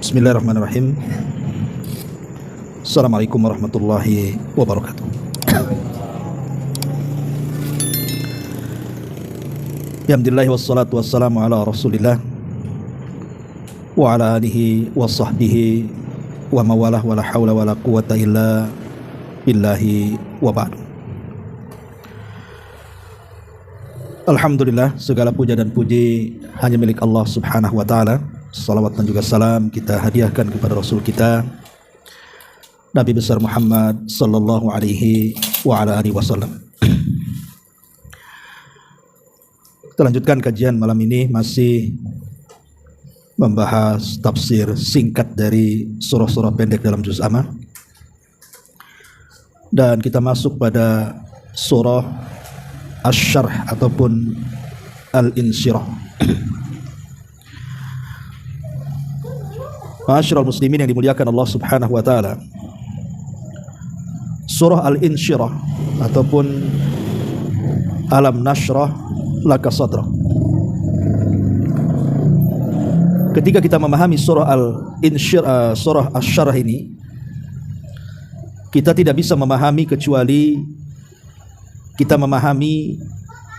Bismillahirrahmanirrahim. Assalamualaikum warahmatullahi wabarakatuh. Alhamdulillah wassalatu wassalamu ala Rasulillah wa ala alihi wa sahbihi wa mawalah wa la hawla wa la quwata illa billahi wa ba'du. Alhamdulillah, segala puja dan puji hanya milik Allah subhanahu wa ta'ala. Salawat dan juga salam kita hadiahkan kepada Rasul kita Nabi besar Muhammad sallallahu alaihi wa ala alihi wasallam. Kita lanjutkan kajian malam ini, masih membahas tafsir singkat dari surah-surah pendek dalam juz amma. Dan kita masuk pada surah Asy-Syarh ataupun Al-Insyirah. Ma'asyiral muslimin yang dimuliakan Allah subhanahu wa ta'ala, surah Al-Insyirah ataupun Alam Nashrah Laka Sadrak. Ketika kita memahami surah Al-Insyirah, surah Asy-Syarh ini, kita tidak bisa memahami kecuali kita memahami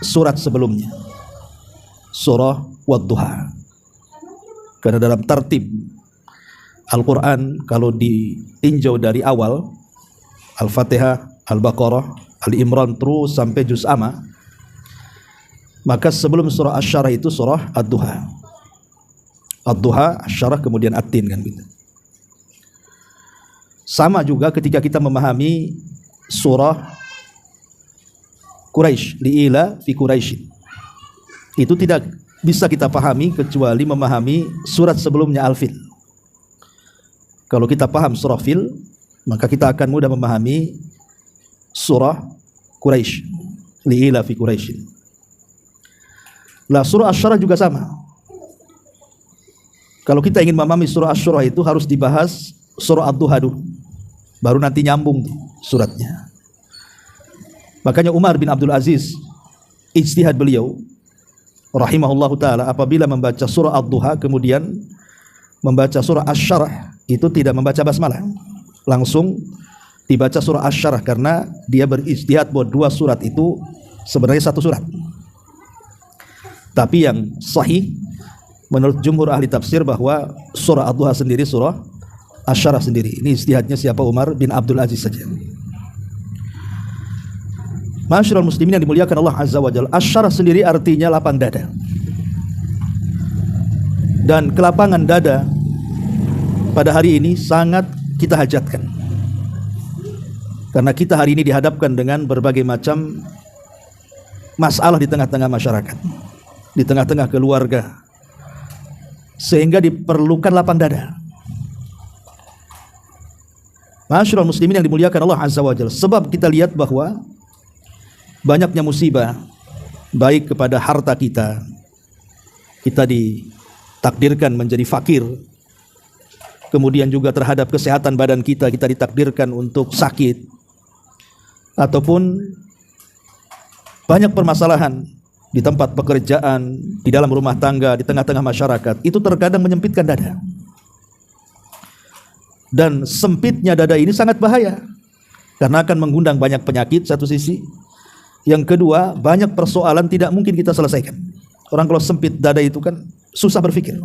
surat sebelumnya, surah Wad-Duha. Karena dalam tertib Al-Quran, kalau ditinjau dari awal, Al-Fatihah, Al-Baqarah, Al-Imran terus sampai juz amma, maka sebelum surah Asy-Syarh itu surah Ad-Duha. Ad-Duha, Asy-Syarh, kemudian At-Tin, kan gitu. Sama juga ketika kita memahami surah Quraisy, li'ila fi Quraisy, itu tidak bisa kita pahami kecuali memahami surat sebelumnya Al-Fil. Kalau kita paham surah Fil, maka kita akan mudah memahami surah Quraisy, li'ila fi Quraisy. Lah surah Asy-Syarh juga sama. Kalau kita ingin memahami surah Asy-Syarh itu harus dibahas surah Ad-Duha dulu, baru nanti nyambung suratnya. Makanya Umar bin Abdul Aziz, ijtihad beliau rahimahullahu ta'ala, apabila membaca surah Ad-Duha kemudian membaca surah Asy-Syarh, itu tidak membaca basmalah, langsung dibaca surah Asy-Syarh, karena dia berijtihad bahwa dua surat itu sebenarnya satu surat. Tapi yang sahih menurut jumhur ahli tafsir bahwa surah Ad-Duha sendiri, surah Asy-Syarh sendiri. Ini ijtihadnya siapa? Umar bin Abdul Aziz saja. Ma'asyiral muslimin yang dimuliakan Allah azza wa jalla, Asy-Syarh sendiri artinya lapang dada. Dan kelapangan dada pada hari ini sangat kita hajatkan, karena kita hari ini dihadapkan dengan berbagai macam masalah di tengah-tengah masyarakat, di tengah-tengah keluarga, sehingga diperlukan lapang dada. Ma'asyiral muslimin yang dimuliakan Allah azza wa jalla, sebab kita lihat bahwa banyaknya musibah, baik kepada harta kita, kita ditakdirkan menjadi fakir, kemudian juga terhadap kesehatan badan kita, kita ditakdirkan untuk sakit, ataupun banyak permasalahan di tempat pekerjaan, di dalam rumah tangga, di tengah-tengah masyarakat, itu terkadang menyempitkan dada. Dan sempitnya dada ini sangat bahaya, karena akan mengundang banyak penyakit satu sisi. Yang kedua, banyak persoalan tidak mungkin kita selesaikan. Orang kalau sempit dada itu kan susah berpikir,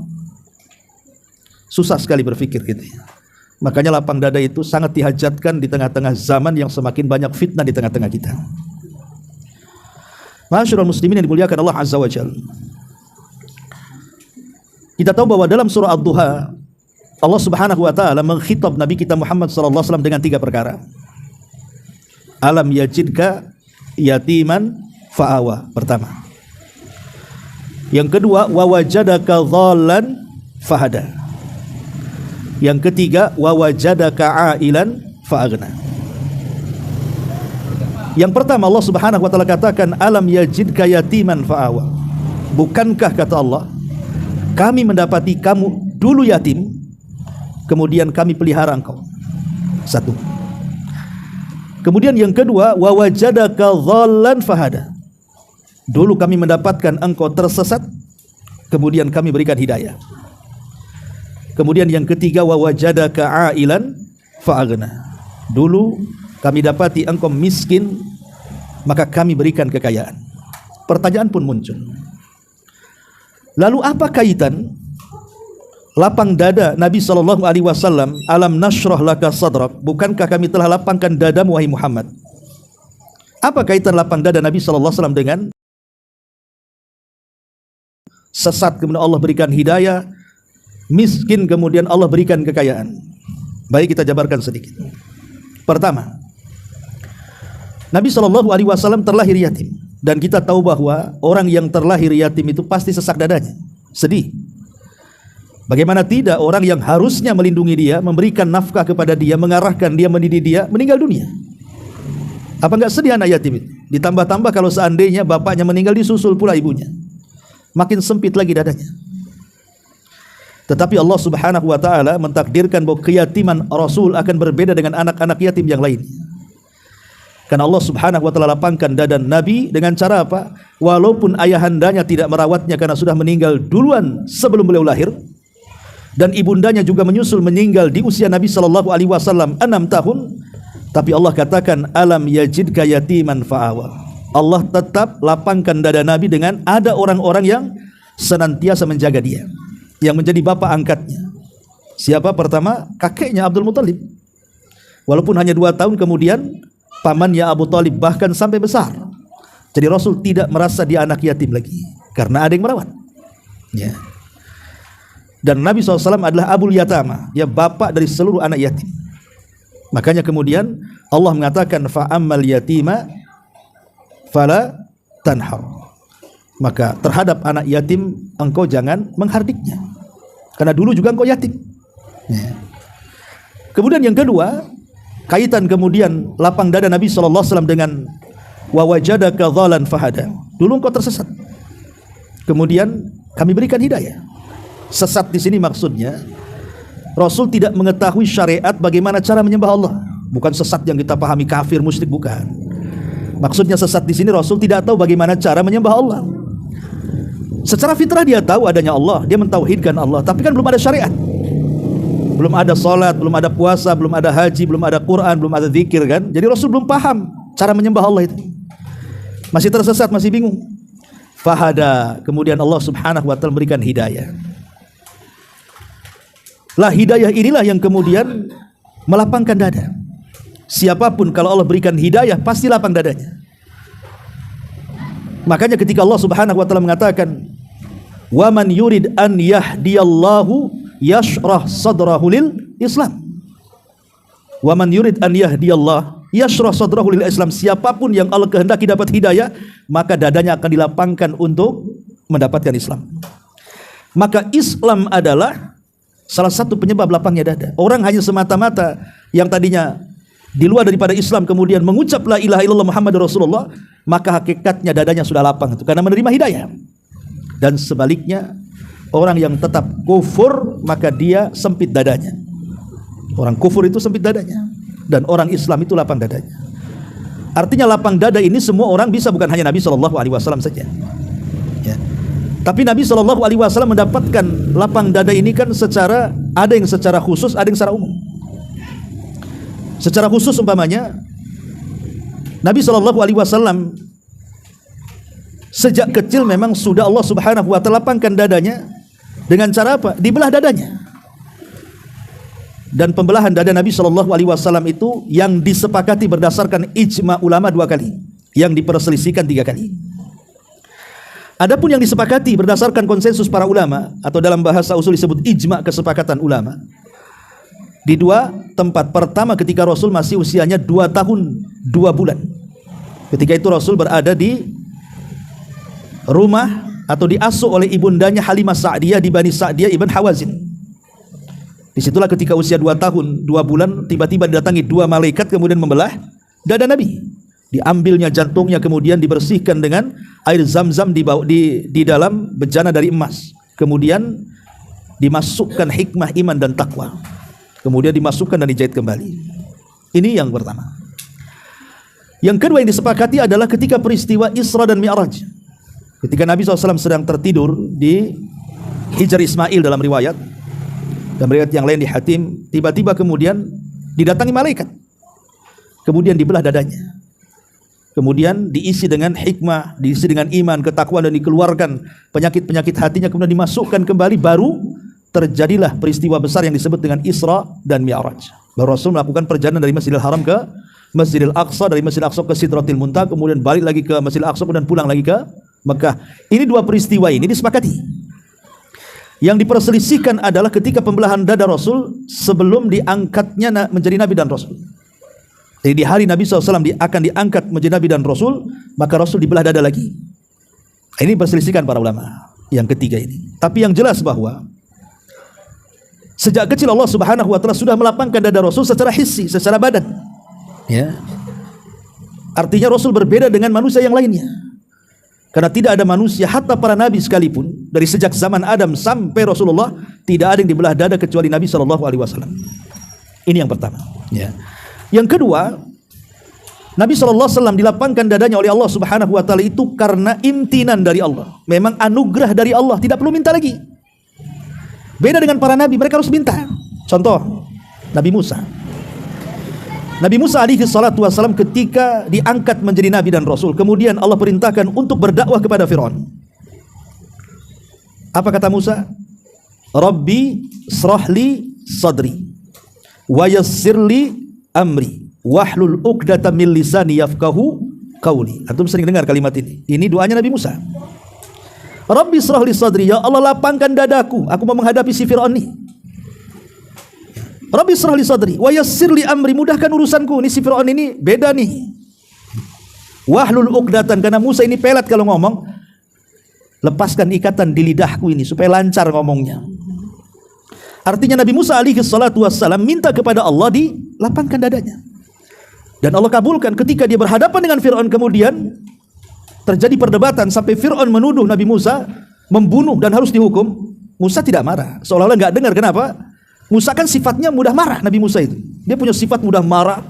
susah sekali berpikir gitu. Makanya lapang dada itu sangat dihajatkan di tengah-tengah zaman yang semakin banyak fitnah di tengah-tengah kita. Ma'asyiral muslimin yang dimuliakan Allah azza wa jalla, kita tahu bahwa dalam surah Ad-Duha Allah subhanahu wa ta'ala mengkhitab Nabi kita Muhammad sallallahu alaihi wasallam dengan tiga perkara. Alam yajidka yatiman fa'awa, pertama. Yang kedua, wa wajadaka dhallan fahada. Yang ketiga, wa wajadaka ailan fa'aghna. Yang pertama, Allah subhanahu wa ta'ala katakan, alam yajidka yatiman fa'awa. Bukankah, kata Allah, kami mendapati kamu dulu yatim, kemudian kami pelihara engkau. Satu. Kemudian yang kedua, wa wajadaka dhallan fahada. Dulu kami mendapatkan engkau tersesat, kemudian kami berikan hidayah. Kemudian yang ketiga, wa wajadaka ailan fa'aghna. Dulu kami dapati engkau miskin, maka kami berikan kekayaan. Pertanyaan pun muncul. Lalu apa kaitan lapang dada Nabi SAW, alam nashrah laka sadrak, bukankah kami telah lapangkan dadamu wahai Muhammad? Apa kaitan lapang dada Nabi SAW dengan sesat kemudian Allah berikan hidayah, miskin kemudian Allah berikan kekayaan? Baik, kita jabarkan sedikit. Pertama, Nabi SAW terlahir yatim, dan kita tahu bahwa orang yang terlahir yatim itu pasti sesak dadanya, sedih. Bagaimana tidak, orang yang harusnya melindungi dia, memberikan nafkah kepada dia, mengarahkan dia, mendidik dia, meninggal dunia. Apa enggak sedih anak yatim itu? Ditambah-tambah kalau seandainya bapaknya meninggal, disusul pula ibunya, makin sempit lagi dadanya. Tetapi Allah Subhanahu wa taala mentakdirkan bahwa keyatiman Rasul akan berbeda dengan anak-anak yatim yang lain. Karena Allah Subhanahu wa taala lapangkan dada Nabi dengan cara apa? Walaupun ayahandanya tidak merawatnya karena sudah meninggal duluan sebelum beliau lahir, dan ibundanya juga menyusul meninggal di usia Nabi SAW 6 tahun, tapi Allah katakan alam yajidka yatiman fa'awa. Allah tetap lapangkan dada Nabi dengan ada orang-orang yang senantiasa menjaga dia, yang menjadi bapak angkatnya. Siapa? Pertama, kakeknya Abdul Muthalib. Walaupun hanya 2 tahun kemudian pamannya Abu Talib bahkan sampai besar. Jadi Rasul tidak merasa dia anak yatim lagi karena ada yang merawat. Ya. Dan Nabi SAW adalah Abul Yatama, ya, bapak dari seluruh anak yatim. Makanya kemudian Allah mengatakan fa'ammal yatima fala tanhar. Maka terhadap anak yatim engkau jangan menghardiknya, karena dulu juga engkau yatim. Ya. Kemudian yang kedua, kaitan kemudian lapang dada Nabi SAW dengan wa wajadaka dhalan fahada. Dulu engkau tersesat, kemudian kami berikan hidayah. Sesat di sini maksudnya Rasul tidak mengetahui syariat bagaimana cara menyembah Allah. Bukan sesat yang kita pahami kafir musyrik, bukan. Maksudnya sesat di sini Rasul tidak tahu bagaimana cara menyembah Allah. Secara fitrah dia tahu adanya Allah, dia mentauhidkan Allah, tapi kan belum ada syariat. Belum ada salat, belum ada puasa, belum ada haji, belum ada Quran, belum ada zikir kan. Jadi Rasul belum paham cara menyembah Allah itu. Masih tersesat, masih bingung. Fahada, kemudian Allah Subhanahu wa taala memberikan hidayah. Lah hidayah inilah yang kemudian melapangkan dada. Siapapun kalau Allah berikan hidayah pasti lapang dadanya. Makanya ketika Allah Subhanahu wa taala mengatakan wa man yurid an yahdiyallahu yashrah sadrahu lil Islam. Wa man yurid an yahdiyallah yashrah sadrahu lil Islam. Siapapun yang Allah kehendaki dapat hidayah, maka dadanya akan dilapangkan untuk mendapatkan Islam. Maka Islam adalah salah satu penyebab lapangnya dada. Orang hanya semata-mata yang tadinya di luar daripada Islam kemudian mengucap la ilaha illallah Muhammadur Rasulullah, maka hakikatnya dadanya sudah lapang itu karena menerima hidayah. Dan sebaliknya, orang yang tetap kufur maka dia sempit dadanya. Orang kufur itu sempit dadanya, dan orang Islam itu lapang dadanya. Artinya lapang dada ini semua orang bisa, bukan hanya Nabi SAW saja. Ya. Tapi Nabi SAW mendapatkan lapang dada ini kan secara, ada yang secara khusus, ada yang secara umum. Secara khusus umpamanya Nabi SAW sejak kecil memang sudah Allah Subhanahu wa taala lapangkan dadanya dengan cara apa? Dibelah dadanya. Dan pembelahan dada Nabi SAW itu yang disepakati berdasarkan ijma ulama 2 kali, yang diperselisihkan 3 kali. Adapun yang disepakati berdasarkan konsensus para ulama, atau dalam bahasa usul disebut ijma, kesepakatan ulama, di 2 tempat. Pertama ketika Rasul masih usianya 2 tahun 2 bulan. Ketika itu Rasul berada di rumah atau diasuh oleh ibundanya Halimah Sa'diyah di Bani Sa'diyah ibn Hawazin. Disitulah ketika usia 2 tahun 2 bulan tiba-tiba didatangi 2 malaikat kemudian membelah dada Nabi. Diambilnya jantungnya kemudian dibersihkan dengan air zam-zam di dalam bejana dari emas. Kemudian dimasukkan hikmah iman dan takwa. Kemudian dimasukkan dan dijahit kembali. Ini yang pertama. Yang kedua yang disepakati adalah ketika peristiwa Isra dan Mi'raj. Ketika Nabi SAW sedang tertidur di Hijr Ismail dalam riwayat, Dan riwayat yang lain di Hatim, tiba-tiba kemudian didatangi malaikat. Kemudian dibelah dadanya. Kemudian diisi dengan hikmah, diisi dengan iman, ketakwaan, dan dikeluarkan penyakit-penyakit hatinya, kemudian dimasukkan kembali. Baru terjadilah peristiwa besar yang disebut dengan Isra dan Mi'raj. Baru Rasul melakukan perjalanan dari Masjidil Haram ke Masjidil Aqsa, dari Masjidil Aqsa ke Sidratil Muntaha, kemudian balik lagi ke Masjidil Aqsa, dan pulang lagi ke Mekah. Ini dua peristiwa ini disepakati. Yang diperselisihkan adalah ketika pembelahan dada Rasul sebelum diangkatnya menjadi Nabi dan Rasul. Jadi di hari Nabi SAW akan diangkat menjadi Nabi dan Rasul, maka Rasul dibelah dada lagi. Ini perselisihkan para ulama yang ketiga ini. Tapi yang jelas bahwa sejak kecil Allah Subhanahu wa taala sudah melapangkan dada Rasul secara hissi, secara badan. Ya. Artinya Rasul berbeda dengan manusia yang lainnya. Karena tidak ada manusia, hatta para nabi sekalipun, dari sejak zaman Adam sampai Rasulullah, tidak ada yang dibelah dada kecuali Nabi SAW. Ini yang pertama. Ya. Yang kedua, Nabi SAW dilapangkan dadanya oleh Allah Subhanahu wa taala itu karena imtinan dari Allah. Memang anugerah dari Allah, tidak perlu minta lagi. Beda dengan para nabi, mereka harus minta. Contoh, Nabi Musa. Nabi Musa alaihi salatu wassalam ketika diangkat menjadi nabi dan rasul, kemudian Allah perintahkan untuk berdakwah kepada Fir'aun. Apa kata Musa? Rabbi srahli sadri wa yassirli amri wahlul 'uqdatam min lisani yafqahu qauli. Antum sering dengar kalimat ini. Ini doanya Nabi Musa. Rabbi srahli sadri, ya Allah lapangkan dadaku, aku mau menghadapi si Fir'aun nih. Rabbi srahli sadri wa yassirli amri, mudahkan urusanku. Ini si Fir'aun ini beda nih. Wahlul 'uqdatan, karena Musa ini pelat kalau ngomong. Lepaskan ikatan di lidahku ini supaya lancar ngomongnya. Artinya Nabi Musa alaihi salatu wassalam minta kepada Allah dilapangkan dadanya. Dan Allah kabulkan. Ketika dia berhadapan dengan Fir'aun, kemudian terjadi perdebatan sampai Fir'aun menuduh Nabi Musa membunuh dan harus dihukum. Musa tidak marah, seolah-olah nggak dengar. Kenapa? Musa kan sifatnya mudah marah. Nabi Musa itu, dia punya sifat mudah marah,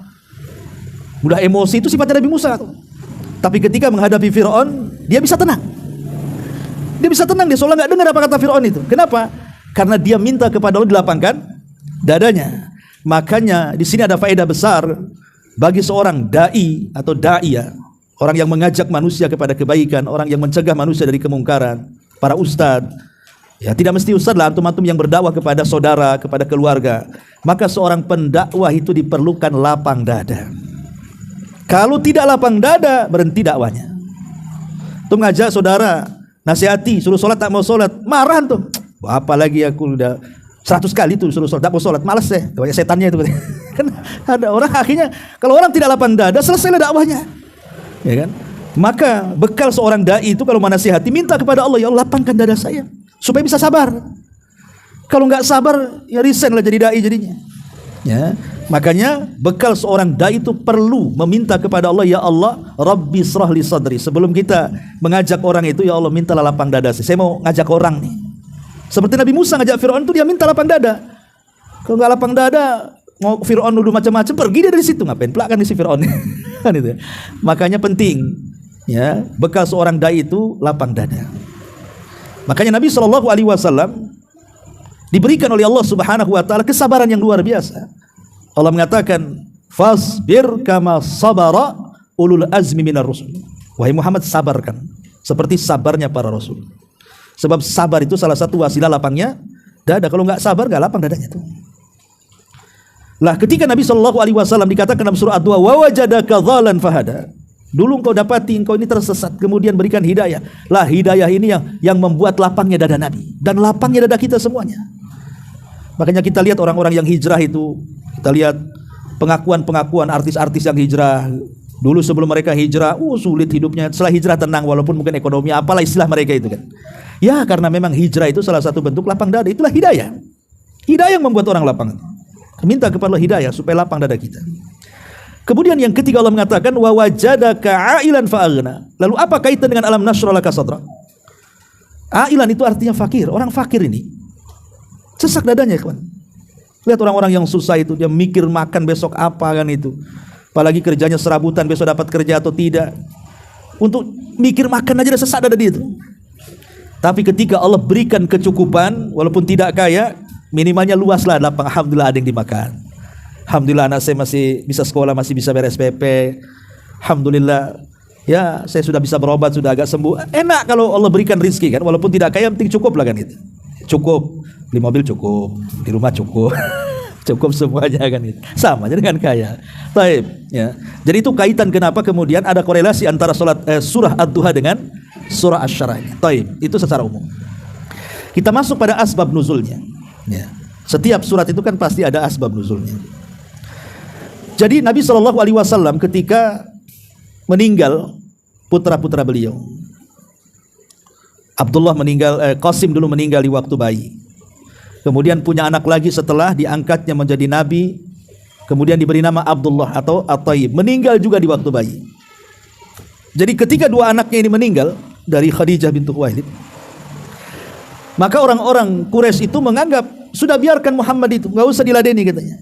mudah emosi. Itu sifatnya Nabi Musa. Tapi ketika menghadapi Fir'aun, dia bisa tenang. Dia bisa tenang, dia seolah nggak dengar apa kata Fir'aun itu. Kenapa? Karena dia minta kepada Allah dilapangkan dadanya. Makanya di sini ada faedah besar bagi seorang dai atau da'iyah, orang yang mengajak manusia kepada kebaikan, orang yang mencegah manusia dari kemungkaran, para ustadz. Ya, tidak mesti ustadz lah, antum-antum yang berdakwah kepada saudara, kepada keluarga. Maka seorang pendakwah itu diperlukan lapang dada. Kalau tidak lapang dada, berhenti dakwanya. Tuh ngajak saudara, nasihati, suruh sholat tak mau sholat, marah tuh. Apalagi aku udah 100 kali tuh suruh sholat, tak mau sholat, malas deh. Banyak setannya itu. Kan ada orang akhirnya, kalau orang tidak lapang dada, selesailah dakwahnya. Ya kan? Maka bekal seorang dai itu kalau menasihati, minta kepada Allah, ya Allah lapangkan dada saya supaya bisa sabar. Kalau nggak sabar, ya resign lah jadi dai jadinya. Ya, makanya bekal seorang dai itu perlu meminta kepada Allah, ya Allah, Rabbi srahli sadri. Sebelum kita mengajak orang itu, ya Allah mintalah lapang dada saya mau ngajak orang nih. Seperti Nabi Musa ngajak Fir'aun itu, dia minta lapang dada. Kalau nggak lapang dada, mau Fir'aun nuduh macam-macam, pergi dia dari situ. Ngapain pula kan si Fir'aun? Kan itu. Makanya penting, ya, bekal seorang dai itu lapang dada. Makanya Nabi SAW diberikan oleh Allah Subhanahu wa taala kesabaran yang luar biasa. Allah mengatakan, fasbir kama sabara ulul azmi minar rusul. Wahai Muhammad, sabarkan seperti sabarnya para rasul. Sebab sabar itu salah satu wasilah lapangnya dada. Kalau nggak sabar, nggak lapang dadanya tuh. Lah ketika Nabi SAW dikatakan dalam surah Ad-Duha, wa wajadaka dhalan fahada. Dulu engkau dapati engkau ini tersesat, kemudian berikan hidayah. Lah hidayah ini yang membuat lapangnya dada Nabi dan lapangnya dada kita semuanya. Makanya kita lihat orang-orang yang hijrah itu, kita lihat pengakuan-pengakuan artis-artis yang hijrah. Dulu sebelum mereka hijrah, sulit hidupnya. Setelah hijrah tenang, walaupun mungkin ekonomi, apalah istilah mereka itu kan. Ya karena memang hijrah itu salah satu bentuk lapang dada. Itulah hidayah. Hidayah yang membuat orang lapang. Minta kepada Allah hidayah supaya lapang dada kita. Kemudian yang ketiga Allah mengatakan, wa wajadaka ailan fa'aghna. Lalu apa kaitan dengan alam nashrah laka sadra? Ailan itu artinya fakir. Orang fakir ini sesak dadanya, kawan. Lihat orang-orang yang susah itu, dia mikir makan besok apa kan itu. Apalagi kerjanya serabutan, besok dapat kerja atau tidak. Untuk mikir makan aja sesak dada dia itu. Tapi ketika Allah berikan kecukupan, walaupun tidak kaya, minimalnya luas lah lapang. Alhamdulillah ada yang dimakan. Alhamdulillah anak saya masih bisa sekolah, masih bisa beres PP. Alhamdulillah ya saya sudah bisa berobat, sudah agak sembuh. Enak kalau Allah berikan rezeki kan, walaupun tidak kaya, penting cukup lah kan itu. Cukup, beli mobil cukup, di rumah cukup. Cukup semuanya kan itu. Sama aja dengan kaya. Baik, ya. Jadi itu kaitan kenapa kemudian ada korelasi antara surah Ad-Duha dengan surah Asy-Syarah ini. Baik, itu secara umum. Kita masuk pada asbab nuzulnya. Ya. Setiap surat itu kan pasti ada asbab nuzulnya. Jadi Nabi SAW ketika meninggal putra-putra beliau, Abdullah meninggal, Qasim dulu meninggal di waktu bayi. Kemudian punya anak lagi setelah diangkatnya menjadi nabi, kemudian diberi nama Abdullah atau At-Thayyib, meninggal juga di waktu bayi. Jadi ketika dua anaknya ini meninggal dari Khadijah bintu Khuwailid, maka orang-orang Quraisy itu menganggap sudah biarkan Muhammad itu, nggak usah diladeni katanya,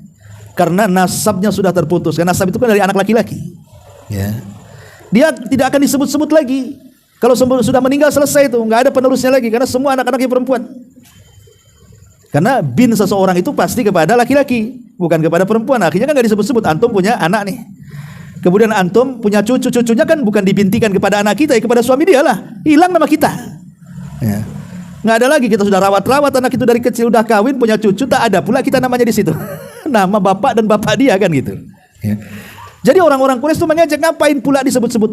karena nasabnya sudah terputus. Karena nasab itu kan dari anak laki-laki, ya. Dia tidak akan disebut-sebut lagi. Kalau sudah meninggal selesai itu, nggak ada penerusnya lagi, karena semua anak-anaknya perempuan. Karena bin seseorang itu pasti kepada laki-laki, bukan kepada perempuan. Akhirnya kan nggak disebut-sebut. Antum punya anak nih, kemudian antum punya cucu-cucunya kan bukan dibintikan kepada anak kita, ya kepada suami dia lah. Hilang nama kita, ya. Nggak ada lagi, kita sudah rawat-rawat anak itu dari kecil, udah kawin, punya cucu, tak ada pula kita namanya di situ. Nama bapak dan bapak dia kan gitu, ya. Jadi orang-orang Quraisy itu mengejek, ngapain pula disebut-sebut?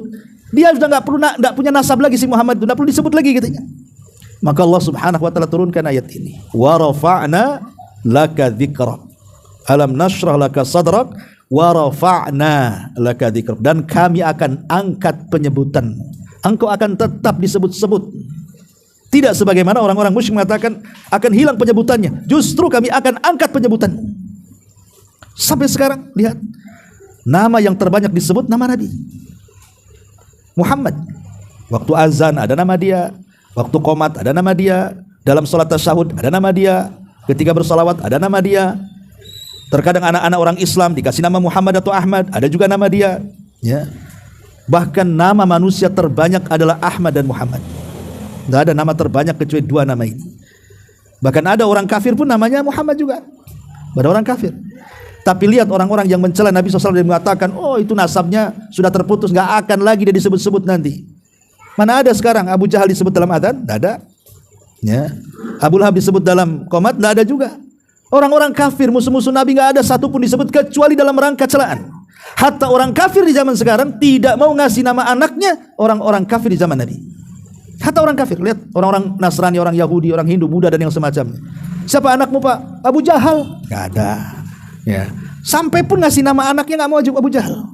Dia sudah nggak punya nasab lagi si Muhammad itu, nggak perlu disebut lagi katanya. Maka Allah Subhanahu wa taala turunkan ayat ini. Wa rafa'na laka dzikrak. Alam nashrah laka sadrak wa rafa'na laka dzikrak. Dan kami akan angkat penyebutanmu. Engkau akan tetap disebut-sebut. Tidak sebagaimana orang-orang musyrik mengatakan akan hilang penyebutannya. Justru kami akan angkat penyebutanmu. Sampai sekarang lihat, nama yang terbanyak disebut nama Nabi Muhammad. Waktu azan ada nama dia, waktu qomat ada nama dia, dalam salat tasyahud ada nama dia, ketika bersalawat ada nama dia. Terkadang anak-anak orang Islam dikasih nama Muhammad atau Ahmad, ada juga nama dia, ya. Bahkan nama manusia terbanyak adalah Ahmad dan Muhammad. Tidak ada nama terbanyak kecuali dua nama ini. Bahkan ada orang kafir pun namanya Muhammad juga. Ada orang kafir. Tapi lihat orang-orang yang mencela Nabi SAW dan mengatakan, oh itu nasabnya sudah terputus, nggak akan lagi dia disebut-sebut nanti. Mana ada sekarang Abu Jahal disebut dalam adzan? Tidak ada, ya. Abu Lahab disebut dalam qomat? Tidak ada juga. Orang-orang kafir, musuh-musuh Nabi, nggak ada satu pun disebut kecuali dalam rangka celaan. Hatta orang kafir di zaman sekarang tidak mau ngasih nama anaknya orang-orang kafir di zaman Nabi. Hatta orang kafir, lihat orang-orang Nasrani, orang Yahudi, orang Hindu, Buddha dan yang semacamnya. Siapa anakmu Pak? Abu Jahal? Nggak ada. Ya. Sampai pun ngasih nama anaknya nggak mau Abu Jahal,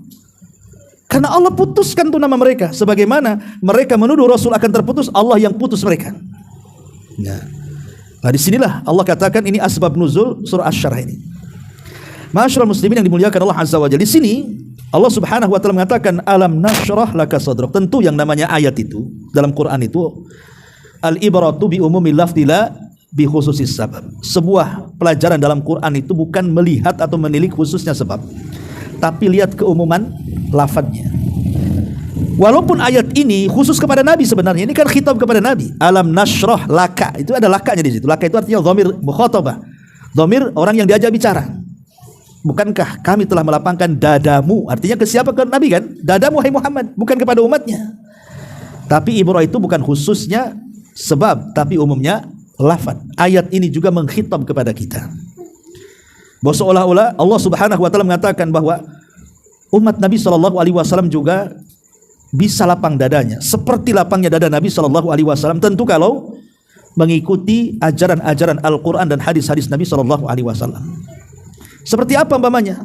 karena Allah putuskan tuh nama mereka. Sebagaimana mereka menuduh Rasul akan terputus, Allah yang putus mereka. Ya. Nah disinilah Allah katakan ini asbab nuzul surah Asy-Syarah ini. Ma'asyiral muslimin yang dimuliakan Allah Azza wa Jalla, di sini Allah Subhanahu wa taala mengatakan alam nashrah laka sadrak. Tentu yang namanya ayat itu dalam Quran itu al-ibratu bi umumil lafzi la bi khususis sabab. Sebuah pelajaran dalam Quran itu bukan melihat atau menilik khususnya sebab, tapi lihat keumuman lafadznya. Walaupun ayat ini khusus kepada Nabi sebenarnya, ini kan khitab kepada Nabi. Alam nashrah laka, itu ada lakanya di situ. Laka itu artinya dhamir mukhatabah, dhamir orang yang diajak bicara. Bukankah kami telah melapangkan dadamu? Artinya ke siapa? Ke Nabi kan? Dadamu hai Muhammad, bukan kepada umatnya. Tapi ibrah itu bukan khususnya sebab, tapi umumnya lafaz. Ayat ini juga mengkhitab kepada kita, bahwa seolah-olah Allah Subhanahu wa taala mengatakan bahwa umat Nabi SAW juga bisa lapang dadanya seperti lapangnya dada Nabi SAW. Tentu kalau mengikuti ajaran-ajaran Al-Quran dan hadis-hadis Nabi SAW. Seperti apa umpamanya?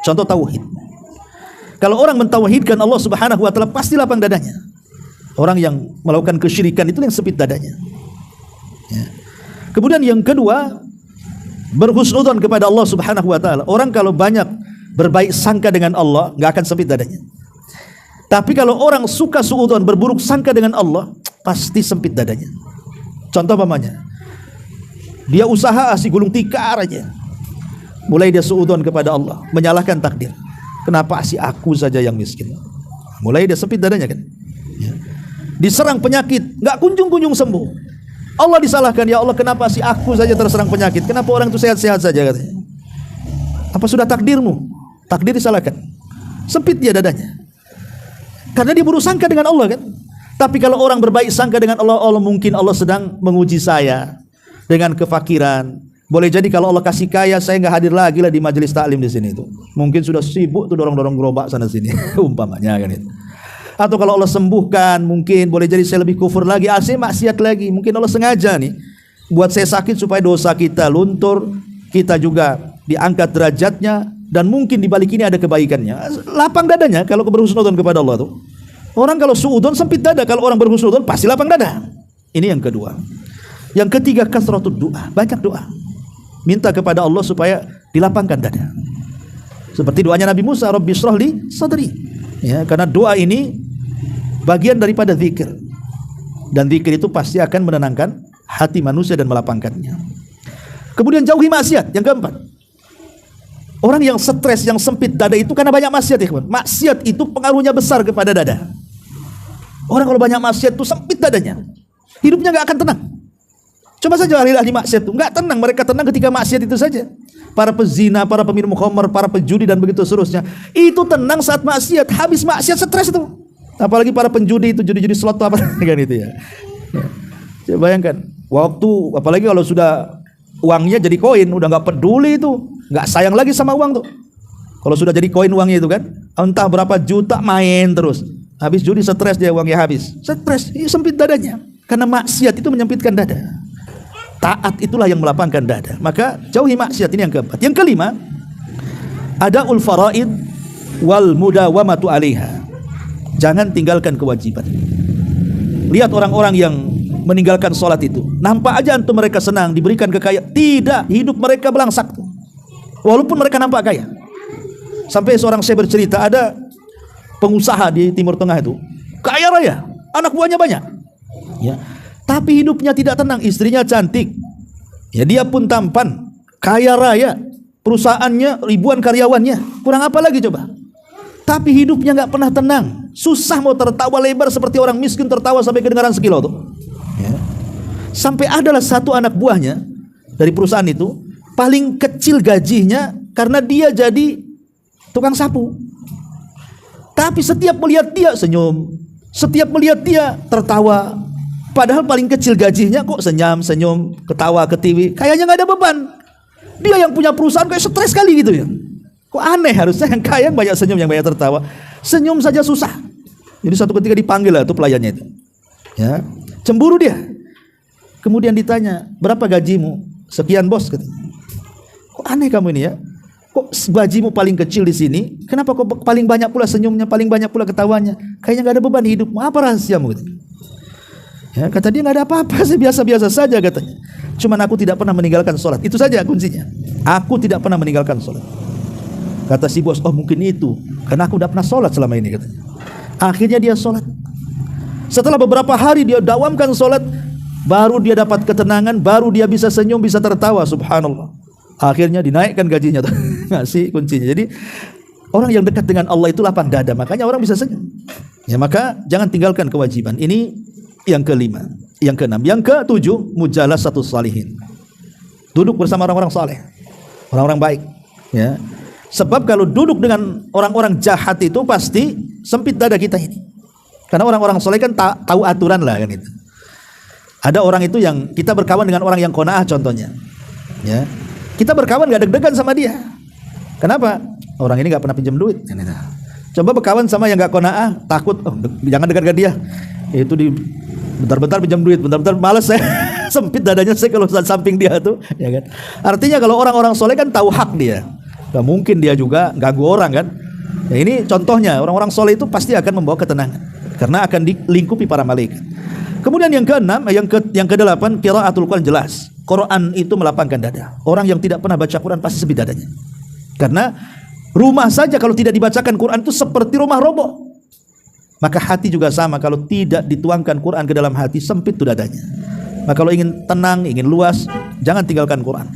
Contoh tauhid. Kalau orang mentauhidkan Allah Subhanahu wa taala, pasti lapang dadanya. Orang yang melakukan kesyirikan itu yang sempit dadanya, ya. Kemudian yang kedua, berhusnudzon kepada Allah Subhanahu wa taala. Orang kalau banyak berbaik sangka dengan Allah, enggak akan sempit dadanya. Tapi kalau orang suka suudzon, berburuk sangka dengan Allah, pasti sempit dadanya. Contoh umpamanya, dia usaha asih gulung tikar aja, mulai dia suudzon kepada Allah, menyalahkan takdir. Kenapa asih aku saja yang miskin? Mulai dia sempit dadanya kan, ya. Diserang penyakit, enggak kunjung-kunjung sembuh. Allah disalahkan, ya Allah kenapa sih aku saja terserang penyakit? Kenapa orang itu sehat-sehat saja katanya? Apa sudah takdirmu? Takdir disalahkan. Sempit dia dadanya. Karena dia berursangka dengan Allah kan. Tapi kalau orang berbaik sangka dengan Allah, Allah mungkin Allah sedang menguji saya dengan kefakiran. Boleh jadi kalau Allah kasih kaya, saya nggak hadir lagi lah di majelis taklim di sini itu. Mungkin sudah sibuk tuh dorong-dorong gerobak sana sini, umpamanya kan itu. Atau kalau Allah sembuhkan, mungkin boleh jadi saya lebih kufur lagi, saya maksiat lagi. Mungkin Allah sengaja nih buat saya sakit supaya dosa kita luntur, kita juga diangkat derajatnya, dan mungkin di balik ini ada kebaikannya. Lapang dadanya kalau berhusnudzon kepada Allah tuh. Orang kalau suudzon sempit dada, kalau orang berhusnudzon pasti lapang dada. Ini yang kedua. Yang ketiga, kasratud doa, banyak doa. Minta kepada Allah supaya dilapangkan dada. Seperti doanya Nabi Musa, Rabbi shrah li sadri. Ya, karena doa ini bagian daripada zikir, dan zikir itu pasti akan menenangkan hati manusia dan melapangkannya. Kemudian jauhi maksiat. Yang keempat, orang yang stres, yang sempit dada itu karena banyak maksiat ya kawan. Maksiat itu pengaruhnya besar kepada dada. Orang kalau banyak maksiat itu sempit dadanya, hidupnya nggak akan tenang. Coba saja ahli-ahli maksiat itu nggak tenang, mereka tenang ketika maksiat itu saja. Para pezina, para peminum khamr, para pejudi dan begitu seterusnya, itu tenang saat maksiat. Habis maksiat stres itu. Apalagi para penjudi itu, judi-judi slot apa kan itu ya. Coba bayangkan, waktu apalagi kalau sudah uangnya jadi koin, udah nggak peduli itu, nggak sayang lagi sama uang tuh. Kalau sudah jadi koin uangnya itu kan, entah berapa juta main terus. Habis judi stres dia, uangnya habis. Stres, sempit dadanya. Karena maksiat itu menyempitkan dada. Taat itulah yang melapangkan dada. Maka jauhi maksiat, ini yang keempat. Yang kelima, adaul faraid wal mudawamatu 'alaiha. Jangan tinggalkan kewajiban. Lihat orang-orang yang meninggalkan sholat itu, nampak aja antum mereka senang diberikan kekayaan. Tidak, hidup mereka belangsak tuh. Walaupun mereka nampak kaya. Sampai seorang saya bercerita, ada pengusaha di Timur Tengah itu, kaya raya, anak buahnya banyak ya, tapi hidupnya tidak tenang. Istrinya cantik ya, dia pun tampan, kaya raya, perusahaannya ribuan karyawannya, kurang apa lagi coba. Tapi hidupnya nggak pernah tenang, susah mau tertawa lebar seperti orang miskin tertawa sampai kedengaran sekilo tuh ya. Sampai adalah satu anak buahnya dari perusahaan itu, paling kecil gajinya karena dia jadi tukang sapu. Tapi setiap melihat dia senyum, setiap melihat dia tertawa. Padahal paling kecil gajinya kok senyum, ketawa, ketiwi, kayaknya nggak ada beban. Dia yang punya perusahaan kayak stres sekali gitu ya. Kok aneh, harusnya yang kaya yang banyak senyum, yang banyak tertawa. Senyum saja susah. Jadi satu ketika dipanggil lah tuh pelayannya itu. Ya, cemburu dia. Kemudian ditanya, berapa gajimu? Sekian bos katanya. Kok aneh kamu ini ya? Kok gajimu paling kecil di sini? Kenapa kok paling banyak pula senyumnya, paling banyak pula ketawanya? Kayaknya nggak ada beban di hidupmu. Apa rahasiamu? Ya, kata dia nggak ada apa-apa sih, biasa-biasa saja katanya. Cuman aku tidak pernah meninggalkan sholat. Itu saja kuncinya. Aku tidak pernah meninggalkan sholat. Kata si bos, oh mungkin itu karena aku tidak pernah sholat selama ini katanya. Akhirnya dia sholat. Setelah beberapa hari dia dawamkan sholat, baru dia dapat ketenangan, baru dia bisa senyum, bisa tertawa. Subhanallah. Akhirnya dinaikkan gajinya tuh. Ngasih kuncinya. Jadi orang yang dekat dengan Allah itu lapang dada, makanya orang bisa senyum. Ya, maka jangan tinggalkan kewajiban. Ini yang kelima. Yang keenam, yang ketujuh, mujalasatus salihin. Duduk bersama orang-orang saleh, orang-orang baik. Ya. Sebab kalau duduk dengan orang-orang jahat itu pasti sempit dada kita ini. Karena orang-orang saleh kan tahu aturan lah kan itu. Ada orang itu yang kita berkawan dengan orang yang qanaah contohnya. Ya. Kita berkawan gak deg-degan sama dia. Kenapa? Orang ini gak pernah pinjam duit. Coba berkawan sama yang gak qanaah, takut, jangan dekat dia. Itu di bentar-bentar pinjam duit, bentar-bentar malas saya. Sempit dadanya saya kalau samping dia tuh, ya kan. Artinya kalau orang-orang soleh kan tahu hak dia. Gak mungkin dia juga ganggu orang kan. Ya, ini contohnya, orang-orang soleh itu pasti akan membawa ketenangan karena akan dilingkupi para malaikat. Kemudian yang keenam, yang kedelapan, qiraatul Quran. Jelas Quran itu melapangkan dada. Orang yang tidak pernah baca Quran pasti sempit dadanya. Karena rumah saja kalau tidak dibacakan Quran itu seperti rumah roboh. Maka hati juga sama, kalau tidak dituangkan Quran ke dalam hati, sempit tuh dadanya. Maka kalau ingin tenang, ingin luas, jangan tinggalkan Quran.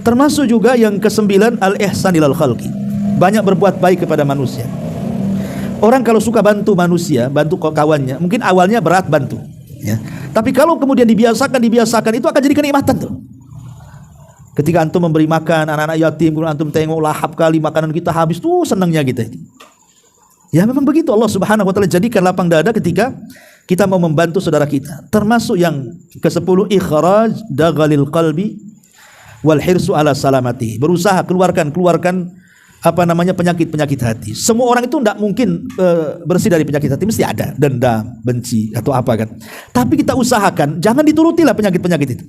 Termasuk juga yang kesembilan, al-ihsan ilal khalqi. Banyak berbuat baik kepada manusia. Orang kalau suka bantu manusia, bantu kawannya, mungkin awalnya berat bantu. Ya. Tapi kalau kemudian dibiasakan itu akan jadi kenikmatan tuh. Ketika antum memberi makan anak-anak yatim, kemudian antum tengok lahap kali makanan kita habis, tuh senangnya kita. Ya memang begitu, Allah Subhanahu wa taala jadikan lapang dada ketika kita mau membantu saudara kita. Termasuk yang ke-10, ikhraj daghalil qalbi wal hirsu ala salamati. Berusaha keluarkan penyakit-penyakit hati. Semua orang itu tidak mungkin bersih dari penyakit hati, mesti ada dendam, benci atau apa kan. Tapi kita usahakan jangan diturutilah penyakit-penyakit itu.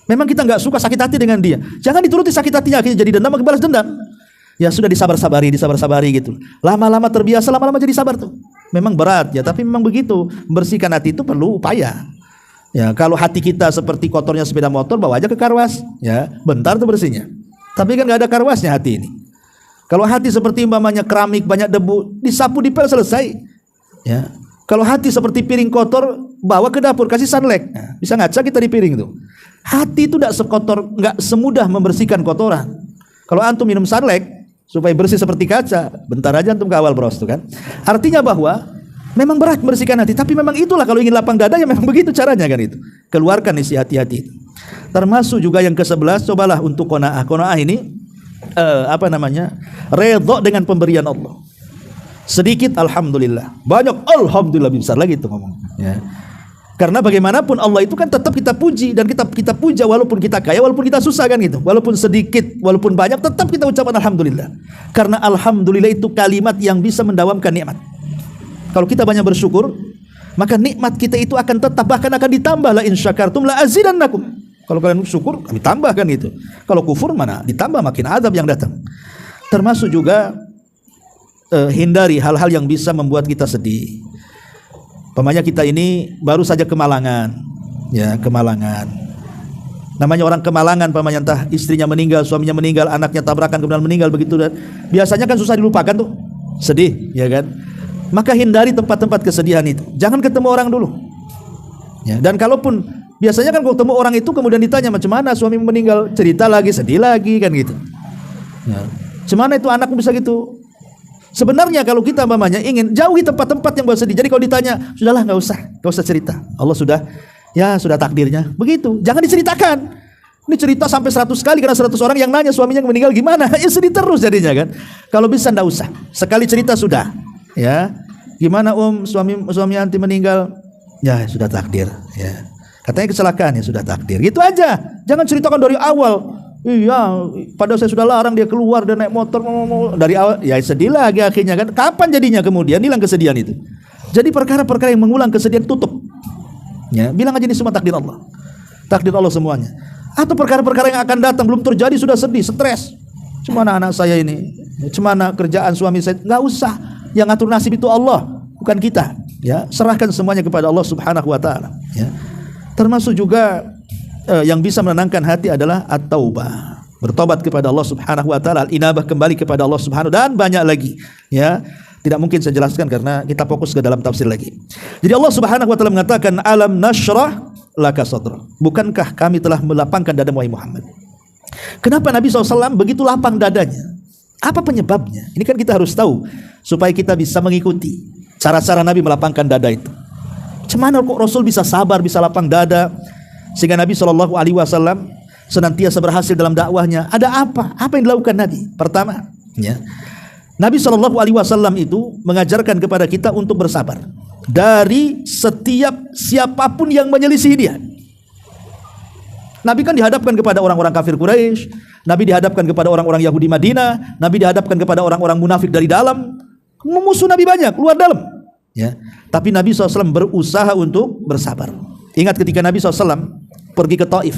Memang kita nggak suka sakit hati dengan dia, jangan dituruti sakit hatinya, akhirnya jadi dendam, balas dendam. Ya sudah disabar-sabari gitu. Lama-lama terbiasa, lama-lama jadi sabar tuh. Memang berat ya, tapi memang begitu. Membersihkan hati itu perlu upaya. Ya, kalau hati kita seperti kotornya sepeda motor, bawa aja ke karwas, ya, bentar tuh bersihnya. Tapi kan nggak ada karwasnya hati ini. Kalau hati seperti umpamanya keramik banyak debu, disapu dipel selesai. Ya. Kalau hati seperti piring kotor, bawa ke dapur kasih sunlight. Nah, bisa ngaca kita di piring tuh. Hati itu nggak semudah membersihkan kotoran. Kalau antum minum sunlight supaya bersih seperti kaca, bentar aja antum ke awal bros tuh kan. Artinya bahwa memang berat membersihkan hati, tapi memang itulah kalau ingin lapang dada ya memang begitu caranya kan itu. Keluarkan isi hati-hati itu. Termasuk juga yang ke-11, cobalah untuk qanaah. Qanaah ini redha dengan pemberian Allah. Sedikit alhamdulillah, banyak alhamdulillah, besar lagi itu ngomong. Ya. Karena bagaimanapun Allah itu kan tetap kita puji, dan kita puja walaupun kita kaya, walaupun kita susah kan gitu. Walaupun sedikit, walaupun banyak, tetap kita ucapkan alhamdulillah. Karena alhamdulillah itu kalimat yang bisa mendawamkan nikmat. Kalau kita banyak bersyukur, maka nikmat kita itu akan tetap, bahkan akan ditambah. La in syakartum la azidannakum. Kalau kalian syukur, kami tambahkan gitu. Kalau kufur mana ditambah, makin azab yang datang. Termasuk juga hindari hal-hal yang bisa membuat kita sedih. Pemanya kita ini baru saja kemalangan, ya kemalangan. Namanya orang kemalangan, pemanya entah istrinya meninggal, suaminya meninggal, anaknya tabrakan kemudian meninggal begitu. Dan biasanya kan susah dilupakan tuh, sedih, ya kan? Maka hindari tempat-tempat kesedihan itu. Jangan ketemu orang dulu. Ya, dan kalaupun biasanya kan kalau ketemu orang itu kemudian ditanya macam mana suami meninggal, cerita lagi, sedih lagi kan gitu. Ya. Cemana itu anakmu bisa gitu? Sebenarnya kalau kita mamanya ingin jauhi tempat-tempat yang bersedih. Jadi kalau ditanya, sudahlah nggak usah cerita. Allah sudah takdirnya. Begitu. Jangan diceritakan. Ini cerita sampai 100 kali karena 100 orang yang nanya suaminya meninggal gimana. Ya sedih terus jadinya kan. Kalau bisa nggak usah. Sekali cerita sudah. Ya. Gimana suami anti meninggal? Ya sudah takdir. Ya. Katanya kecelakaan, ya sudah takdir. Gitu aja. Jangan ceritakan dari awal. Iya, padahal saya sudah larang dia keluar dan naik motor dari awal. Ya sedih lagi akhirnya kan. Kapan jadinya kemudian hilang kesedihan itu? Jadi perkara-perkara yang mengulang kesedihan tutup. Ya, bilang aja ini semua takdir Allah. Takdir Allah semuanya. Atau perkara-perkara yang akan datang belum terjadi sudah sedih, stres. Cemana anak saya ini? Cemana kerjaan suami saya? Enggak usah. Yang ngatur nasib itu Allah, bukan kita. Ya, serahkan semuanya kepada Allah Subhanahu wa taala. Ya. Termasuk juga yang bisa menenangkan hati adalah at-taubah, bertobat kepada Allah Subhanahu wa taala, al-inabah, kembali kepada Allah Subhanahu, dan banyak lagi ya. Tidak mungkin saya jelaskan karena kita fokus ke dalam tafsir lagi. Jadi Allah Subhanahu wa taala mengatakan alam nashrah laka sadra. Bukankah kami telah melapangkan dada wahai Muhammad? Kenapa Nabi SAW begitu lapang dadanya? Apa penyebabnya? Ini kan kita harus tahu supaya kita bisa mengikuti cara-cara Nabi melapangkan dada itu. Cemana kok Rasul bisa sabar, bisa lapang dada? Sehingga Nabi SAW senantiasa berhasil dalam dakwahnya. Ada apa? Apa yang dilakukan Nabi? Pertama, ya, Nabi SAW itu mengajarkan kepada kita untuk bersabar dari setiap siapapun yang menyelisih dia. Nabi kan dihadapkan kepada orang-orang kafir Quraisy, Nabi dihadapkan kepada orang-orang Yahudi Madinah, Nabi dihadapkan kepada orang-orang munafik dari dalam. Musuh Nabi banyak, luar dalam. Ya, tapi Nabi SAW berusaha untuk bersabar. Ingat ketika Nabi SAW pergi ke Taif.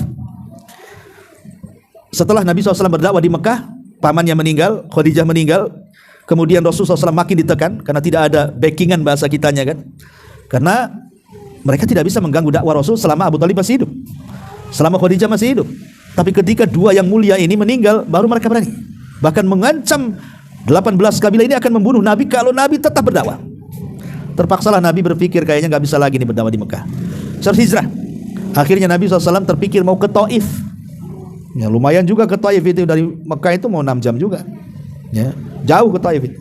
Setelah Nabi SAW berdakwah di Mekah, pamannya meninggal, Khadijah meninggal. Kemudian Rasulullah SAW makin ditekan karena tidak ada backingan bahasa kitanya kan. Karena mereka tidak bisa mengganggu dakwah Rasul selama Abu Talib masih hidup, selama Khadijah masih hidup. Tapi ketika dua yang mulia ini meninggal, baru mereka berani. Bahkan mengancam 18 kabilah ini akan membunuh Nabi kalau Nabi tetap berdakwah. Terpaksalah Nabi berpikir kayaknya nggak bisa lagi nih berdakwah di Mekah. Harus hijrah. Akhirnya Nabi SAW terpikir mau ke Taif. Ya, lumayan juga ke Taif itu, dari Mekah itu mau 6 jam juga. Ya, jauh ke Taif itu.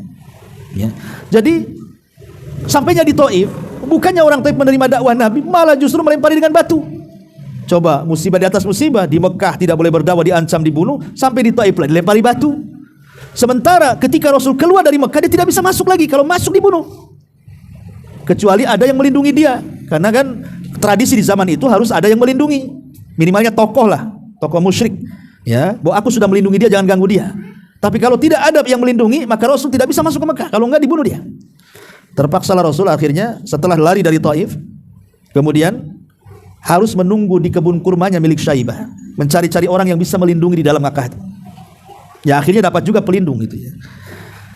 Ya. Jadi sampainya di Taif, Bukannya orang Taif menerima dakwah Nabi, malah justru melempari dengan batu. Coba, musibah di atas musibah. Di Mekah tidak boleh berdakwah, diancam dibunuh. Sampai di Taif dilempari batu. Sementara ketika Rasul keluar dari Mekah, dia tidak bisa masuk lagi. Kalau masuk dibunuh, kecuali ada yang melindungi dia. Karena kan tradisi di zaman itu harus ada yang melindungi. Minimalnya tokoh lah, tokoh musyrik, ya, bahwa aku sudah melindungi dia, jangan ganggu dia. Tapi kalau tidak ada yang melindungi, maka Rasul tidak bisa masuk ke Mekah. Kalau enggak dibunuh dia. Terpaksalah Rasul akhirnya setelah lari dari Taif, kemudian harus menunggu di kebun kurmanya milik Syaibah, mencari-cari orang yang bisa melindungi di dalam Makkah. Ya akhirnya dapat juga pelindung gitu ya.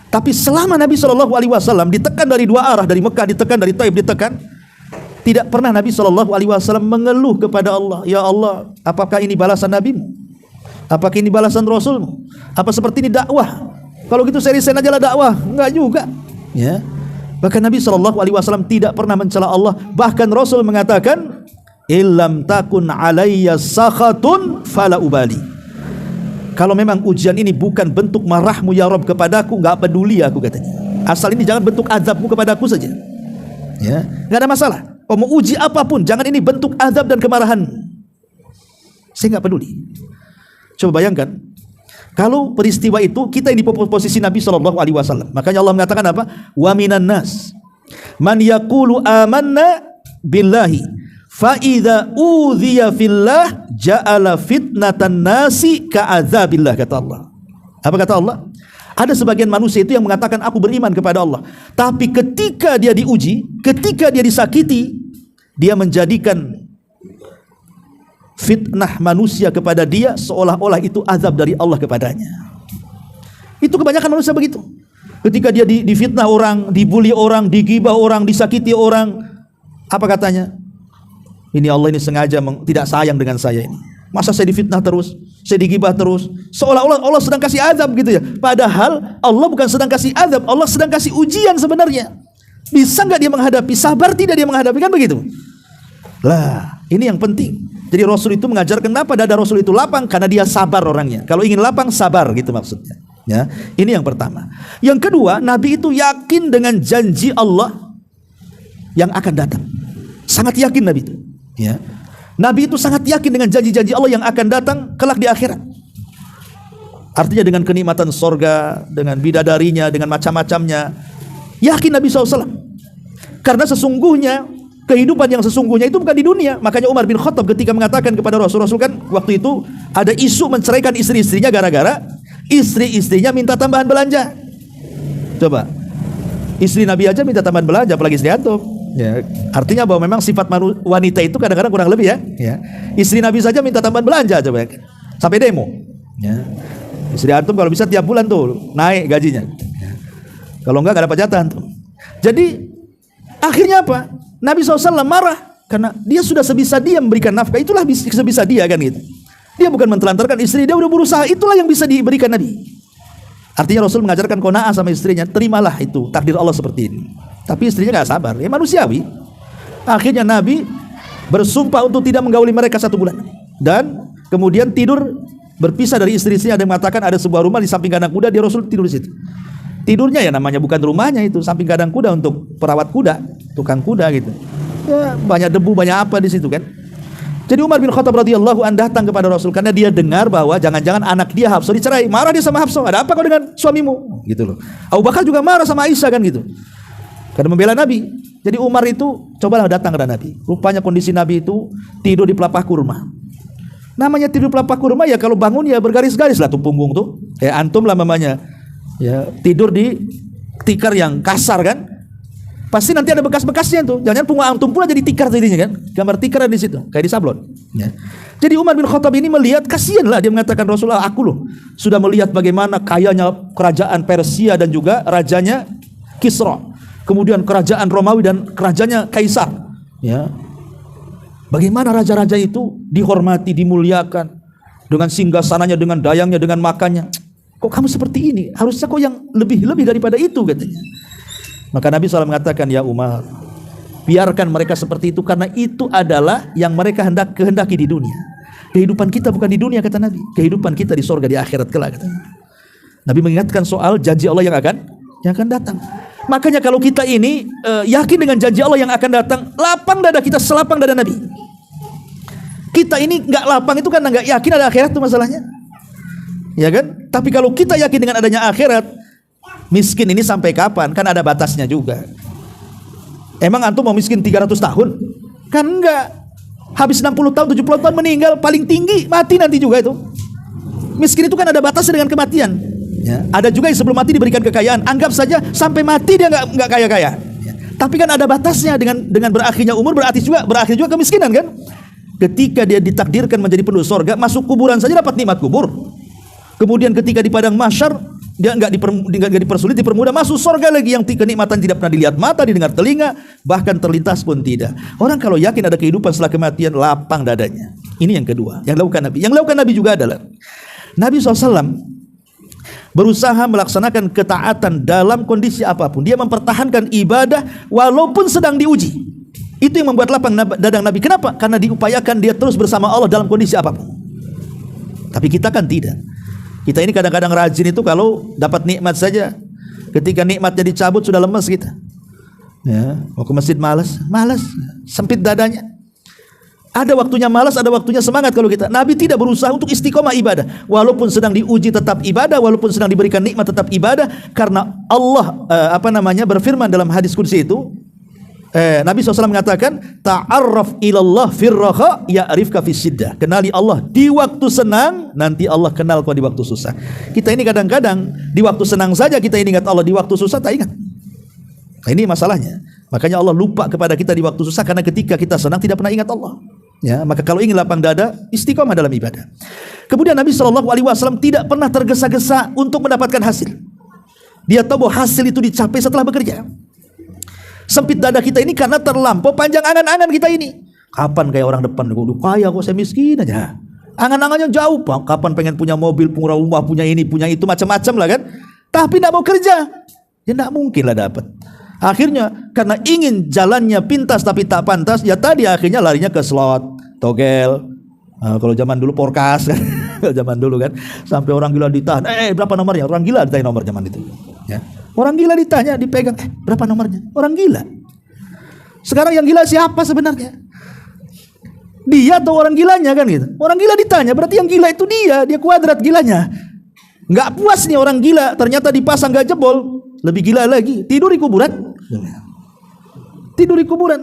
Tapi selama Nabi SAW ditekan dari dua arah, dari Mekah ditekan, dari Taif ditekan, tidak pernah Nabi SAW mengeluh kepada Allah, ya Allah, apakah ini balasan Nabimu? Apakah ini balasan Rasulmu? Apa seperti ini dakwah? Kalau gitu saya resign aja lah dakwah. Enggak juga, ya. Bahkan Nabi SAW tidak pernah mencela Allah. Bahkan Rasul mengatakan, illam takun alayya sakhatun fala ubali. Kalau memang ujian ini bukan bentuk marahmu ya Rabb kepadaku, enggak peduli aku, katanya. Asal ini jangan bentuk azabmu kepadaku saja, ya, enggak ada masalah. Mau uji apapun, jangan ini bentuk azab dan kemarahan. Saya enggak peduli. Coba bayangkan, kalau peristiwa itu kita yang di posisi Nabi SAW. Makanya Allah mengatakan apa? Wa minan nas man yaqulu amanna billahi fa idza udhiya fillah ja'ala fitnatan nasi ka'adzabillah, kata Allah. Apa kata Allah? Ada sebagian manusia itu yang mengatakan aku beriman kepada Allah, tapi ketika dia diuji, ketika dia disakiti, dia menjadikan fitnah manusia kepada dia seolah-olah itu azab dari Allah kepadanya. Itu kebanyakan manusia begitu. Ketika dia difitnah orang, dibully orang, digibah orang, disakiti orang, apa katanya? Ini Allah ini sengaja tidak sayang dengan saya ini. Masa saya difitnah terus, saya digibah terus, seolah-olah Allah sedang kasih azab gitu ya. Padahal Allah bukan sedang kasih azab, Allah sedang kasih ujian sebenarnya. Bisa nggak dia menghadapi? Sabar tidak dia menghadapi, kan begitu? Lah, ini yang penting. Jadi Rasul itu mengajar kenapa dada Rasul itu lapang, karena dia sabar orangnya. Kalau ingin lapang, sabar gitu maksudnya. Ya, ini yang pertama. Yang kedua, Nabi itu yakin dengan janji Allah yang akan datang. Sangat yakin Nabi itu. Ya, Nabi itu sangat yakin dengan janji-janji Allah yang akan datang kelak di akhirat. Artinya dengan kenikmatan sorga, dengan bidadarinya, dengan macam-macamnya. Yakin Nabi SAW. Karena sesungguhnya kehidupan yang sesungguhnya itu bukan di dunia. Makanya Umar bin Khattab ketika mengatakan kepada Rasul kan waktu itu ada isu menceraikan istri-istrinya gara-gara istri-istrinya minta tambahan belanja. Coba, istri Nabi aja minta tambahan belanja, apalagi istri antum. Ya, artinya bahwa memang sifat wanita itu kadang-kadang kurang lebih ya. Istri Nabi saja minta tambahan belanja, coba sampai demo. Ya. Istri antum kalau bisa tiap bulan tuh naik gajinya. Ya. Kalau enggak dapat jatah antum. Jadi akhirnya apa? Nabi SAW marah karena dia sudah sebisa dia memberikan nafkah. Itulah sebisa dia kan gitu. Dia bukan mentelantarkan istri, dia udah berusaha. Itulah yang bisa diberikan Nabi. Artinya Rasul mengajarkan qanaah sama istrinya, terimalah itu takdir Allah seperti ini. Tapi istrinya gak sabar, ya manusiawi. Akhirnya Nabi bersumpah untuk tidak menggauli mereka 1 bulan. Dan kemudian tidur berpisah dari istri-istrinya. Ada yang mengatakan ada sebuah rumah di samping kandang kuda, dia Rasul tidur di situ. Tidurnya ya namanya bukan rumahnya itu, samping kandang kuda untuk perawat kuda, tukang kuda gitu. Ya, banyak debu, banyak apa di situ kan. Jadi Umar bin Khattab radhiyallahu an datang kepada Rasul karena dia dengar bahwa jangan-jangan anak dia Hafsah dicerai. Marah dia sama Hafsah, ada apa kau dengan suamimu? Gitu loh. Abu Bakar juga marah sama Aisyah kan gitu. Karena membela Nabi. Jadi Umar itu cobalah datang kepada Nabi. Rupanya kondisi Nabi itu tidur di pelepah kurma. Namanya tidur pelepah kurma ya kalau bangun ya bergaris-garis lah tuh punggung tuh. Antum lah mamanya. Ya, tidur di tikar yang kasar kan? Pasti nanti ada bekas-bekasnya tuh. Jangan punggung antum pula jadi tikar jadinya kan? Gambar tikar ada di situ, kayak di sablon. Ya. Jadi Umar bin Khattab ini melihat, kasihanlah dia mengatakan Rasulullah, aku loh sudah melihat bagaimana kayanya kerajaan Persia dan juga rajanya Kisra. Kemudian kerajaan Romawi dan kerajanya Kaisar. Ya. Bagaimana raja-raja itu dihormati, dimuliakan dengan singgasananya, dengan dayangnya, dengan makannya. Kok kamu seperti ini? Harusnya kok yang lebih daripada itu, katanya. Maka Nabi SAW mengatakan, ya Umar, biarkan mereka seperti itu karena itu adalah yang mereka kehendaki di dunia. Kehidupan kita bukan di dunia, kata Nabi. Kehidupan kita di surga, di akhirat kelak, katanya. Nabi mengingatkan soal janji Allah yang akan datang. Makanya kalau kita ini yakin dengan janji Allah yang akan datang, lapang dada kita selapang dada Nabi. Kita ini nggak lapang itu karena nggak yakin ada akhirat, itu masalahnya, ya kan? Tapi kalau kita yakin dengan adanya akhirat, miskin ini sampai kapan? Kan ada batasnya juga. Emang antum mau miskin 300 tahun? Kan enggak. Habis 60 tahun, 70 tahun meninggal, paling tinggi mati nanti juga itu. Miskin itu kan ada batasnya dengan kematian. Ya. Ada juga yang sebelum mati diberikan kekayaan. Anggap saja sampai mati dia nggak kaya-kaya. Ya. Tapi kan ada batasnya dengan berakhirnya umur, berakhir juga kemiskinan kan. Ketika dia ditakdirkan menjadi penduduk surga, masuk kuburan saja dapat nikmat kubur. Kemudian ketika di padang mahsyar dia nggak dipersulit, dipermudah, masuk surga lagi yang kenikmatan tidak pernah dilihat mata, didengar telinga, bahkan terlintas pun tidak. Orang kalau yakin ada kehidupan setelah kematian, lapang dadanya. Ini yang kedua yang dilakukan Nabi. Yang dilakukan Nabi juga adalah Nabi SAW berusaha melaksanakan ketaatan dalam kondisi apapun. Dia mempertahankan ibadah walaupun sedang diuji. Itu yang membuat lapang dadang Nabi. Kenapa? Karena diupayakan dia terus bersama Allah dalam kondisi apapun. Tapi kita kan tidak. Kita ini kadang-kadang rajin itu kalau dapat nikmat saja. Ketika nikmatnya dicabut sudah lemes kita. Ya, mau ke masjid malas, sempit dadanya. Ada waktunya malas, ada waktunya semangat kalau kita. Nabi tidak berusaha untuk istiqomah ibadah. Walaupun sedang diuji tetap ibadah, walaupun sedang diberikan nikmat tetap ibadah, karena Allah berfirman dalam hadis qudsi itu. Nabi SAW mengatakan, ta'arraf ilallah firraha ya'rifka fisiddah. Kenali Allah di waktu senang, nanti Allah kenal kau di waktu susah. Kita ini kadang-kadang di waktu senang saja kita ingat Allah, di waktu susah tak ingat. Nah, ini masalahnya. Makanya Allah lupa kepada kita di waktu susah, karena ketika kita senang tidak pernah ingat Allah. Ya, maka kalau ingin lapang dada, istiqomah dalam ibadah. Kemudian Nabi SAW tidak pernah tergesa-gesa untuk mendapatkan hasil. Dia tahu bahwa hasil itu dicapai setelah bekerja. Sempit dada kita ini karena terlampau panjang angan-angan kita ini. Kapan kayak orang depan, kaya kok saya miskin aja. Angan-angannya jauh, Pak. Kapan pengen punya mobil, punya rumah, punya ini, punya itu, macam-macam lah kan. Tapi tidak mau kerja, ya tidak mungkin lah dapat. Akhirnya karena ingin jalannya pintas tapi tak pantas, ya tadi akhirnya larinya ke slot, togel. Kalau zaman dulu porkas kan, zaman dulu kan, sampai orang gila ditahan. Berapa nomornya? Orang gila ditanya nomor zaman itu. Ya. Orang gila ditanya, dipegang, berapa nomornya? Orang gila. Sekarang yang gila siapa sebenarnya? Dia atau orang gilanya kan gitu. Orang gila ditanya, berarti yang gila itu dia kuadrat gilanya. Nggak puas nih orang gila, ternyata dipasang gak jebol. Lebih gila lagi, tidur di kuburan. Tidur di kuburan.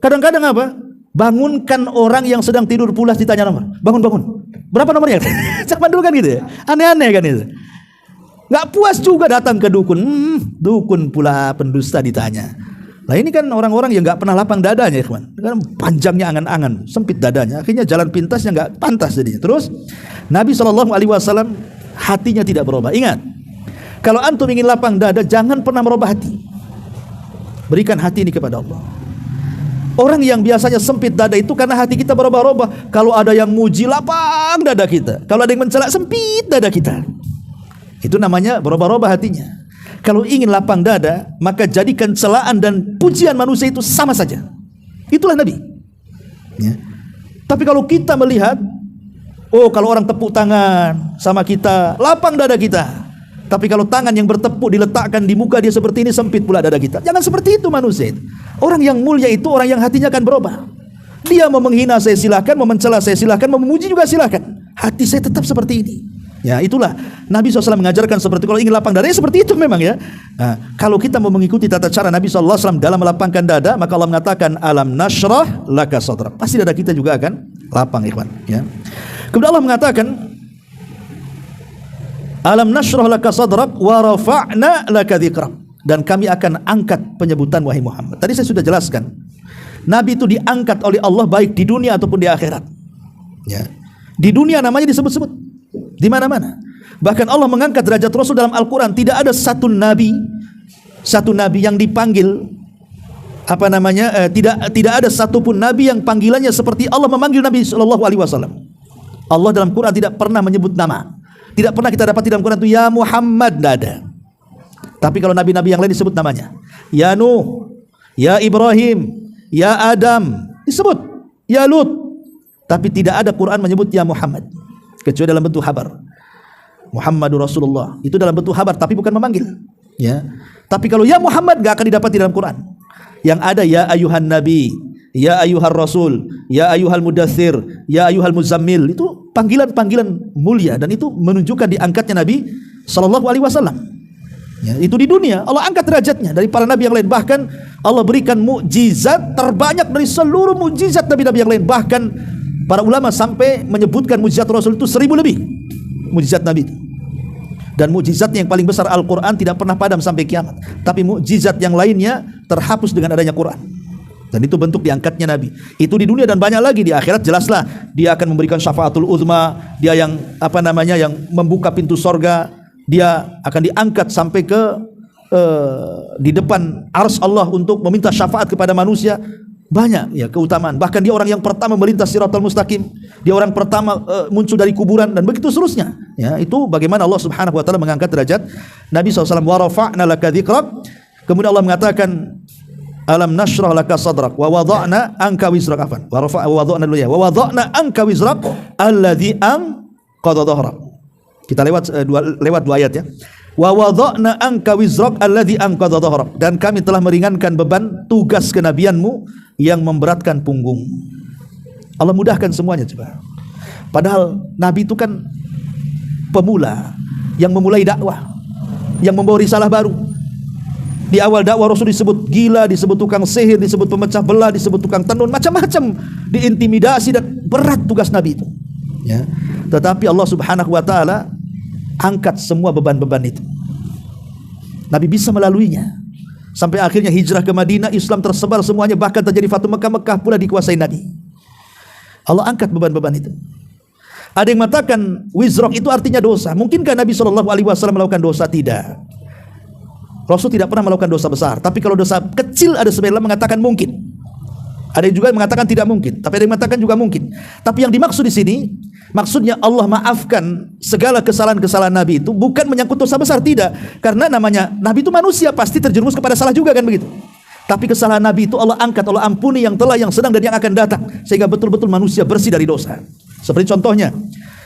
Kadang-kadang apa? Bangunkan orang yang sedang tidur pulas, ditanya nomor. Bangun. Berapa nomornya? Zaman dulu kan gitu ya. Aneh-aneh kan itu. Nggak puas juga datang ke dukun. Dukun pula pendusta ditanya. Nah ini kan orang-orang yang nggak pernah lapang dadanya, ikhwan. Kan panjangnya angan-angan, sempit dadanya. Akhirnya jalan pintasnya nggak pantas jadinya. Terus Nabi SAW hatinya tidak berubah. Ingat, kalau antum ingin lapang dada, jangan pernah merubah hati. Berikan hati ini kepada Allah. Orang yang biasanya sempit dada itu karena hati kita berubah-ubah. Kalau ada yang muji, lapang dada kita. Kalau ada yang mencela, sempit dada kita. Itu namanya berubah-ubah hatinya. Kalau ingin lapang dada, maka jadikan celaan dan pujian manusia itu sama saja. Itulah Nabi. Ya. Tapi kalau kita melihat, kalau orang tepuk tangan sama kita, lapang dada kita. Tapi kalau tangan yang bertepuk diletakkan di muka dia seperti ini, sempit pula dada kita. Jangan seperti itu manusia. Orang yang mulia itu orang yang hatinya akan berubah. Dia mau menghina saya silakan, mau mencela saya silakan, mau memuji juga silakan. Hati saya tetap seperti ini. Ya itulah Nabi SAW mengajarkan seperti kalau ingin lapang dada seperti itu memang ya. Nah, kalau kita mau mengikuti tata cara Nabi SAW dalam melapangkan dada, maka Allah mengatakan alam nashrah laka sadrak. Pasti dada kita juga akan lapang, ikhwan. Ya. Kemudian Allah mengatakan alam nashrah laka sadrak wa rafa'na laka dzikrak, dan kami akan angkat penyebutan wahai Muhammad. Tadi saya sudah jelaskan, Nabi itu diangkat oleh Allah baik di dunia ataupun di akhirat. Ya. Di dunia namanya disebut-sebut di mana-mana. Bahkan Allah mengangkat derajat Rasul dalam Al-Quran. Tidak ada satu nabi yang dipanggil tidak ada satupun nabi yang panggilannya seperti Allah memanggil Nabi SAW. Allah dalam Quran tidak pernah menyebut nama. Tidak pernah kita dapat dalam Quran itu ya Muhammad, tidak ada. Tapi kalau nabi-nabi yang lain disebut namanya. Ya Nuh, ya Ibrahim, ya Adam, disebut. Ya Lut. Tapi tidak ada Quran menyebut ya Muhammad, kecuali dalam bentuk khabar. Muhammadur Rasulullah itu dalam bentuk khabar tapi bukan memanggil. Ya. Tapi kalau ya Muhammad nggak akan didapati dalam Quran. Yang ada ya ayuhan nabi, ya ayuhar rasul, ya ayuhal mudathir, ya ayuhal muzammil. Itu panggilan-panggilan mulia dan itu menunjukkan diangkatnya Nabi sallallahu alaihi wasallam. Ya, itu di dunia Allah angkat derajatnya dari para nabi yang lain. Bahkan Allah berikan mukjizat terbanyak dari seluruh mukjizat nabi-nabi yang lain. Bahkan para ulama sampai menyebutkan mukjizat Rasul itu 1000 lebih mukjizat Nabi itu. Dan mukjizatnya yang paling besar Al-Quran tidak pernah padam sampai kiamat. Tapi mukjizat yang lainnya terhapus dengan adanya Quran. Dan itu bentuk diangkatnya Nabi. Itu di dunia dan banyak lagi di akhirat. Jelaslah dia akan memberikan syafaatul uzma. Dia yang yang membuka pintu sorga. Dia akan diangkat sampai ke di depan arsy Allah untuk meminta syafaat kepada manusia. Banyak ya keutamaan. Bahkan dia orang yang pertama melintas Shiratal Mustaqim. Dia orang pertama muncul dari kuburan dan begitu seterusnya. Ya, itu bagaimana Allah Subhanahu wa taala mengangkat derajat Nabi SAW. Wa rafa'na laka dzikrak. Kemudian Allah mengatakan alam nashrah laka sadrak wa wada'na anka wizrak. Wa wada'na dulu ya. Wa wada'na anka wizrak alladzi anqadha dhahrak. Kita lewat dua ayat ya. Wa wada'na anka wizrak alladzi anqadha dhahrak. Dan kami telah meringankan beban tugas kenabianmu yang memberatkan punggung. Allah mudahkan semuanya coba. Padahal Nabi itu kan pemula yang memulai dakwah, yang membawa risalah baru. Di awal dakwah Rasul disebut gila, disebut tukang sihir, disebut pemecah belah, disebut tukang tenun, macam-macam, diintimidasi dan berat tugas Nabi itu. Ya. Tetapi Allah Subhanahu wa taala angkat semua beban-beban itu. Nabi bisa melaluinya. Sampai akhirnya hijrah ke Madinah, Islam tersebar semuanya, bahkan terjadi Fatu Mekah, Mekah pula dikuasai Nabi. Allah angkat beban-beban itu. Ada yang mengatakan wizrak itu artinya dosa. Mungkinkah Nabi SAW melakukan dosa? Tidak. Rasul tidak pernah melakukan dosa besar. Tapi kalau dosa kecil ada sebagian mengatakan mungkin. Ada yang juga mengatakan tidak mungkin. Tapi ada yang mengatakan juga mungkin. Tapi yang dimaksud di sini, maksudnya Allah maafkan segala kesalahan-kesalahan Nabi itu bukan menyangkut dosa besar, tidak. Karena namanya Nabi itu manusia, pasti terjerumus kepada salah juga kan begitu. Tapi kesalahan Nabi itu Allah angkat, Allah ampuni yang telah, yang sedang dan yang akan datang, sehingga betul-betul manusia bersih dari dosa. Seperti contohnya,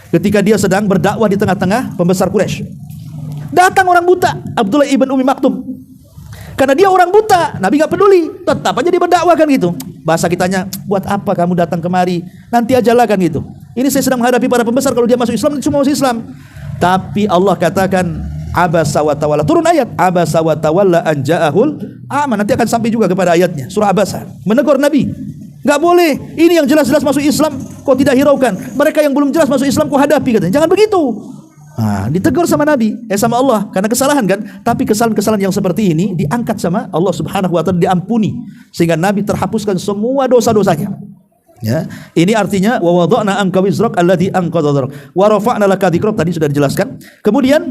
ketika dia sedang berdakwah di tengah-tengah pembesar Quraisy, datang orang buta, Abdullah ibn Umi Maktum. Karena dia orang buta, Nabi gak peduli, tetap aja dia berdakwah kan gitu. Bahasa kitanya, buat apa kamu datang kemari? Nanti aja lah kan gitu. Ini saya sedang menghadapi para pembesar, kalau dia masuk Islam, cuma masuk Islam. Tapi Allah katakan, abasa wa tawalla. Turun ayat, abasa wa tawalla an ja'ahul a'ma. Nanti akan sampai juga kepada ayatnya, surah Abasa. Menegur Nabi, gak boleh, ini yang jelas-jelas masuk Islam kok tidak hiraukan. Mereka yang belum jelas masuk Islam kok hadapi, katanya. Jangan begitu. Nah, ditegur sama Nabi, sama Allah karena kesalahan kan. Tapi kesalahan-kesalahan yang seperti ini diangkat sama Allah Subhanahu wa taala, diampuni sehingga Nabi terhapuskan semua dosa-dosanya. Ya, ini artinya wa wada'na anka wizrak alladzi anqadha dhahrak wa rafa'na laka dzikrak, tadi sudah dijelaskan. Kemudian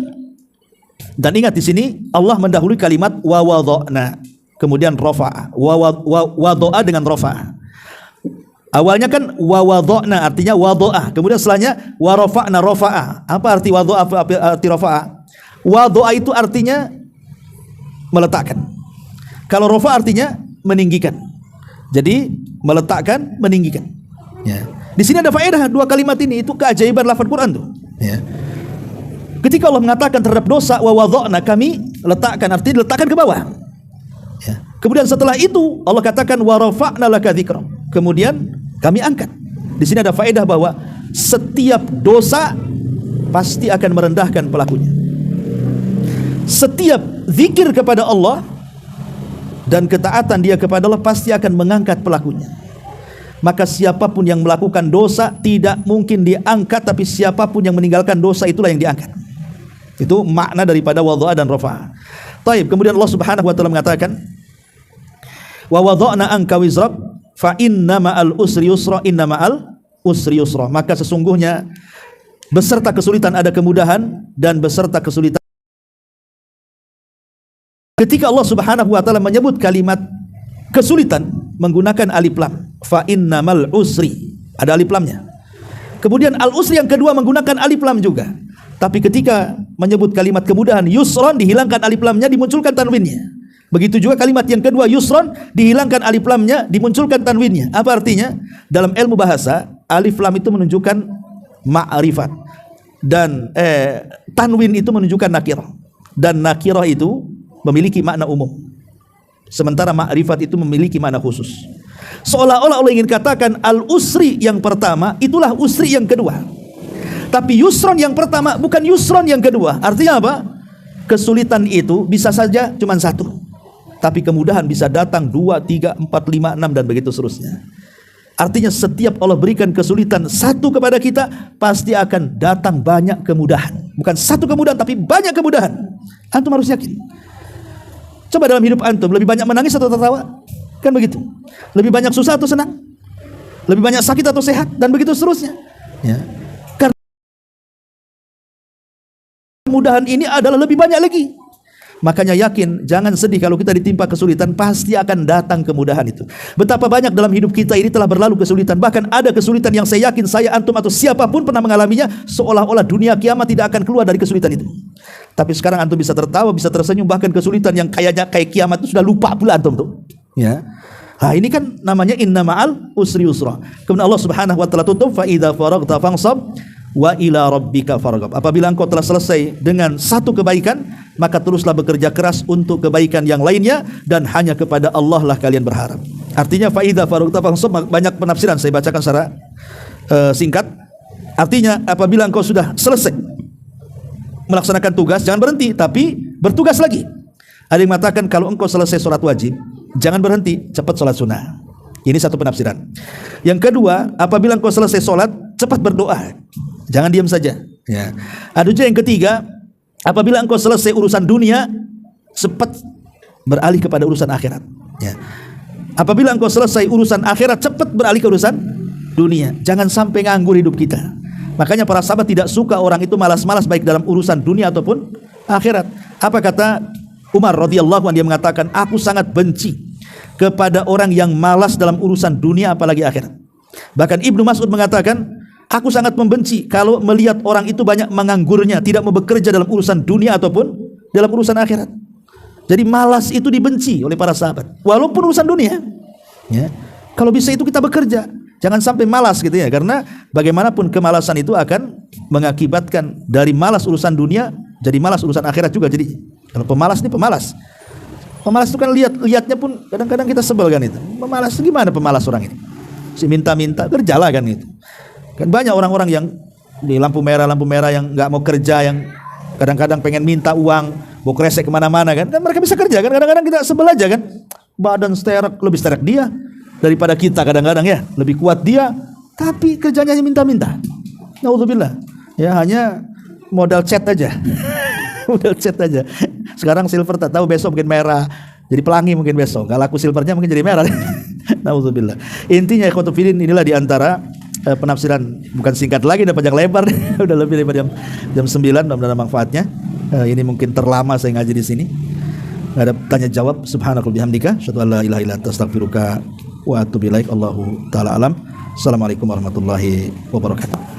dan ingat di sini Allah mendahului kalimat wa wada'na, kemudian rafa'a, wada'a dengan rafa'a. Awalnya kan wa wada'na artinya wada'ah, kemudian setelahnya wa rafa'na rafa'a. Apa arti wada'ah, apa arti rafa'a? Wada'ah itu artinya meletakkan. Kalau rafa' artinya meninggikan. Jadi meletakkan, meninggikan. Ya. Di sini ada faedah dua kalimat ini, itu keajaiban lafaz Quran tuh. Ya. Ketika Allah mengatakan terhadap dosa wa wada'na, kami letakkan, artinya letakkan ke bawah. Ya. Kemudian setelah itu Allah katakan wa rafa'na laka dzikrak. Kemudian kami angkat. Di sini ada faedah bahwa setiap dosa pasti akan merendahkan pelakunya. Setiap zikir kepada Allah dan ketaatan dia kepada Allah pasti akan mengangkat pelakunya. Maka siapapun yang melakukan dosa tidak mungkin diangkat, tapi siapapun yang meninggalkan dosa itulah yang diangkat. Itu makna daripada wadha'a dan rafa'a. Taib. Kemudian Allah Subhanahu wa taala mengatakan wa wadha'na anka wizrak fa inna ma'al usri yusra, inna ma'al usri yusra. Maka sesungguhnya beserta kesulitan ada kemudahan, dan beserta kesulitan. Ketika Allah Subhanahu wa taala menyebut kalimat kesulitan menggunakan alif lam, fa innamal usri, ada alif lamnya. Kemudian al usri yang kedua menggunakan alif lam juga. Tapi ketika menyebut kalimat kemudahan yusron, dihilangkan alif lamnya, dimunculkan tanwinnya. Begitu juga kalimat yang kedua yusron, dihilangkan alif lamnya, dimunculkan tanwinnya. Apa artinya? Dalam ilmu bahasa, alif lam itu menunjukkan ma'rifat, dan tanwin itu menunjukkan nakirah, dan nakirah itu memiliki makna umum, sementara ma'rifat itu memiliki makna khusus. Seolah-olah Allah ingin katakan al-usri yang pertama itulah usri yang kedua. Tapi yusron yang pertama bukan yusron yang kedua. Artinya apa? Kesulitan itu bisa saja cuma satu, tapi kemudahan bisa datang 2, 3, 4, 5, 6 dan begitu seterusnya. Artinya setiap Allah berikan kesulitan satu kepada kita, pasti akan datang banyak kemudahan. Bukan satu kemudahan, tapi banyak kemudahan. Antum harus yakin. Coba dalam hidup antum, lebih banyak menangis atau tertawa? Kan begitu. Lebih banyak susah atau senang? Lebih banyak sakit atau sehat? Dan begitu seterusnya. Ya. Karena kemudahan ini adalah lebih banyak lagi. Makanya yakin, jangan sedih kalau kita ditimpa kesulitan, pasti akan datang kemudahan itu. Betapa banyak dalam hidup kita ini telah berlalu kesulitan. Bahkan ada kesulitan yang saya yakin saya, antum atau siapapun pernah mengalaminya, seolah-olah dunia kiamat tidak akan keluar dari kesulitan itu. Tapi sekarang antum bisa tertawa, bisa tersenyum, bahkan kesulitan yang kayaknya kayak kiamat itu sudah lupa pula antum tuh. Ya. Nah, ini kan namanya inna ma'al usri yusra. Kemudian Allah Subhanahu wa taala tutup, fa idza faraghta fansab wa ila rabbika farghab. Apabila engkau telah selesai dengan satu kebaikan, maka teruslah bekerja keras untuk kebaikan yang lainnya, dan hanya kepada Allah lah kalian berharap. Artinya fa idza faraghta fansab, banyak penafsiran, saya bacakan secara singkat. Artinya apabila engkau sudah selesai melaksanakan tugas, jangan berhenti, tapi bertugas lagi. Ada yang mengatakan kalau engkau selesai sholat wajib, jangan berhenti, cepat sholat sunnah. Ini satu penafsiran. Yang kedua, apabila engkau selesai sholat, cepat berdoa, jangan diam saja. Ya. Ada juga yang ketiga, apabila engkau selesai urusan dunia, cepat beralih kepada urusan akhirat. Ya. Apabila engkau selesai urusan akhirat, cepat beralih ke urusan dunia. Jangan sampai nganggur hidup kita. Makanya para sahabat tidak suka orang itu malas-malas baik dalam urusan dunia ataupun akhirat. Apa kata Umar radhiyallahu anhu? Dia mengatakan, aku sangat benci kepada orang yang malas dalam urusan dunia apalagi akhirat. Bahkan Ibnu Mas'ud mengatakan, aku sangat membenci kalau melihat orang itu banyak menganggurnya, tidak mau bekerja dalam urusan dunia ataupun dalam urusan akhirat. Jadi malas itu dibenci oleh para sahabat, walaupun urusan dunia. Ya. Kalau bisa itu kita bekerja, jangan sampai malas gitu ya. Karena bagaimanapun kemalasan itu akan mengakibatkan dari malas urusan dunia jadi malas urusan akhirat juga. Jadi kalau pemalas ini pemalas itu kan lihatnya pun kadang-kadang kita sebel kan itu. Pemalas gimana pemalas orang ini? Si minta-minta kerjalah kan gitu. Kan banyak orang-orang yang di lampu merah yang nggak mau kerja, yang kadang-kadang pengen minta uang, bawa kresek kemana-mana kan. Dan mereka bisa kerja kan. Kadang-kadang kita sebel aja kan. Badan lebih sterek dia daripada kita kadang-kadang ya. Lebih kuat dia, tapi kerjanya hanya minta-minta. Naudzubillah. Ya hanya modal chat aja. Modal chat aja. Sekarang silver tak tahu besok mungkin merah, jadi pelangi mungkin besok. Kalau laku silvernya mungkin jadi merah. Nauzubillah. Intinya ikhwatu fillah, inilah diantara penafsiran, bukan singkat lagi, udah panjang lebar. Udah lebih dari jam 9, mudah-mudahan manfaatnya. Ini mungkin terlama saya ngaji di sini. Ada tanya jawab. Subhanakallahumma bihamdika, asyhadu an la ilaha illa anta, astaghfiruka wa atubu ilaik. Allahu taala alam. Assalamualaikum warahmatullahi wabarakatuh.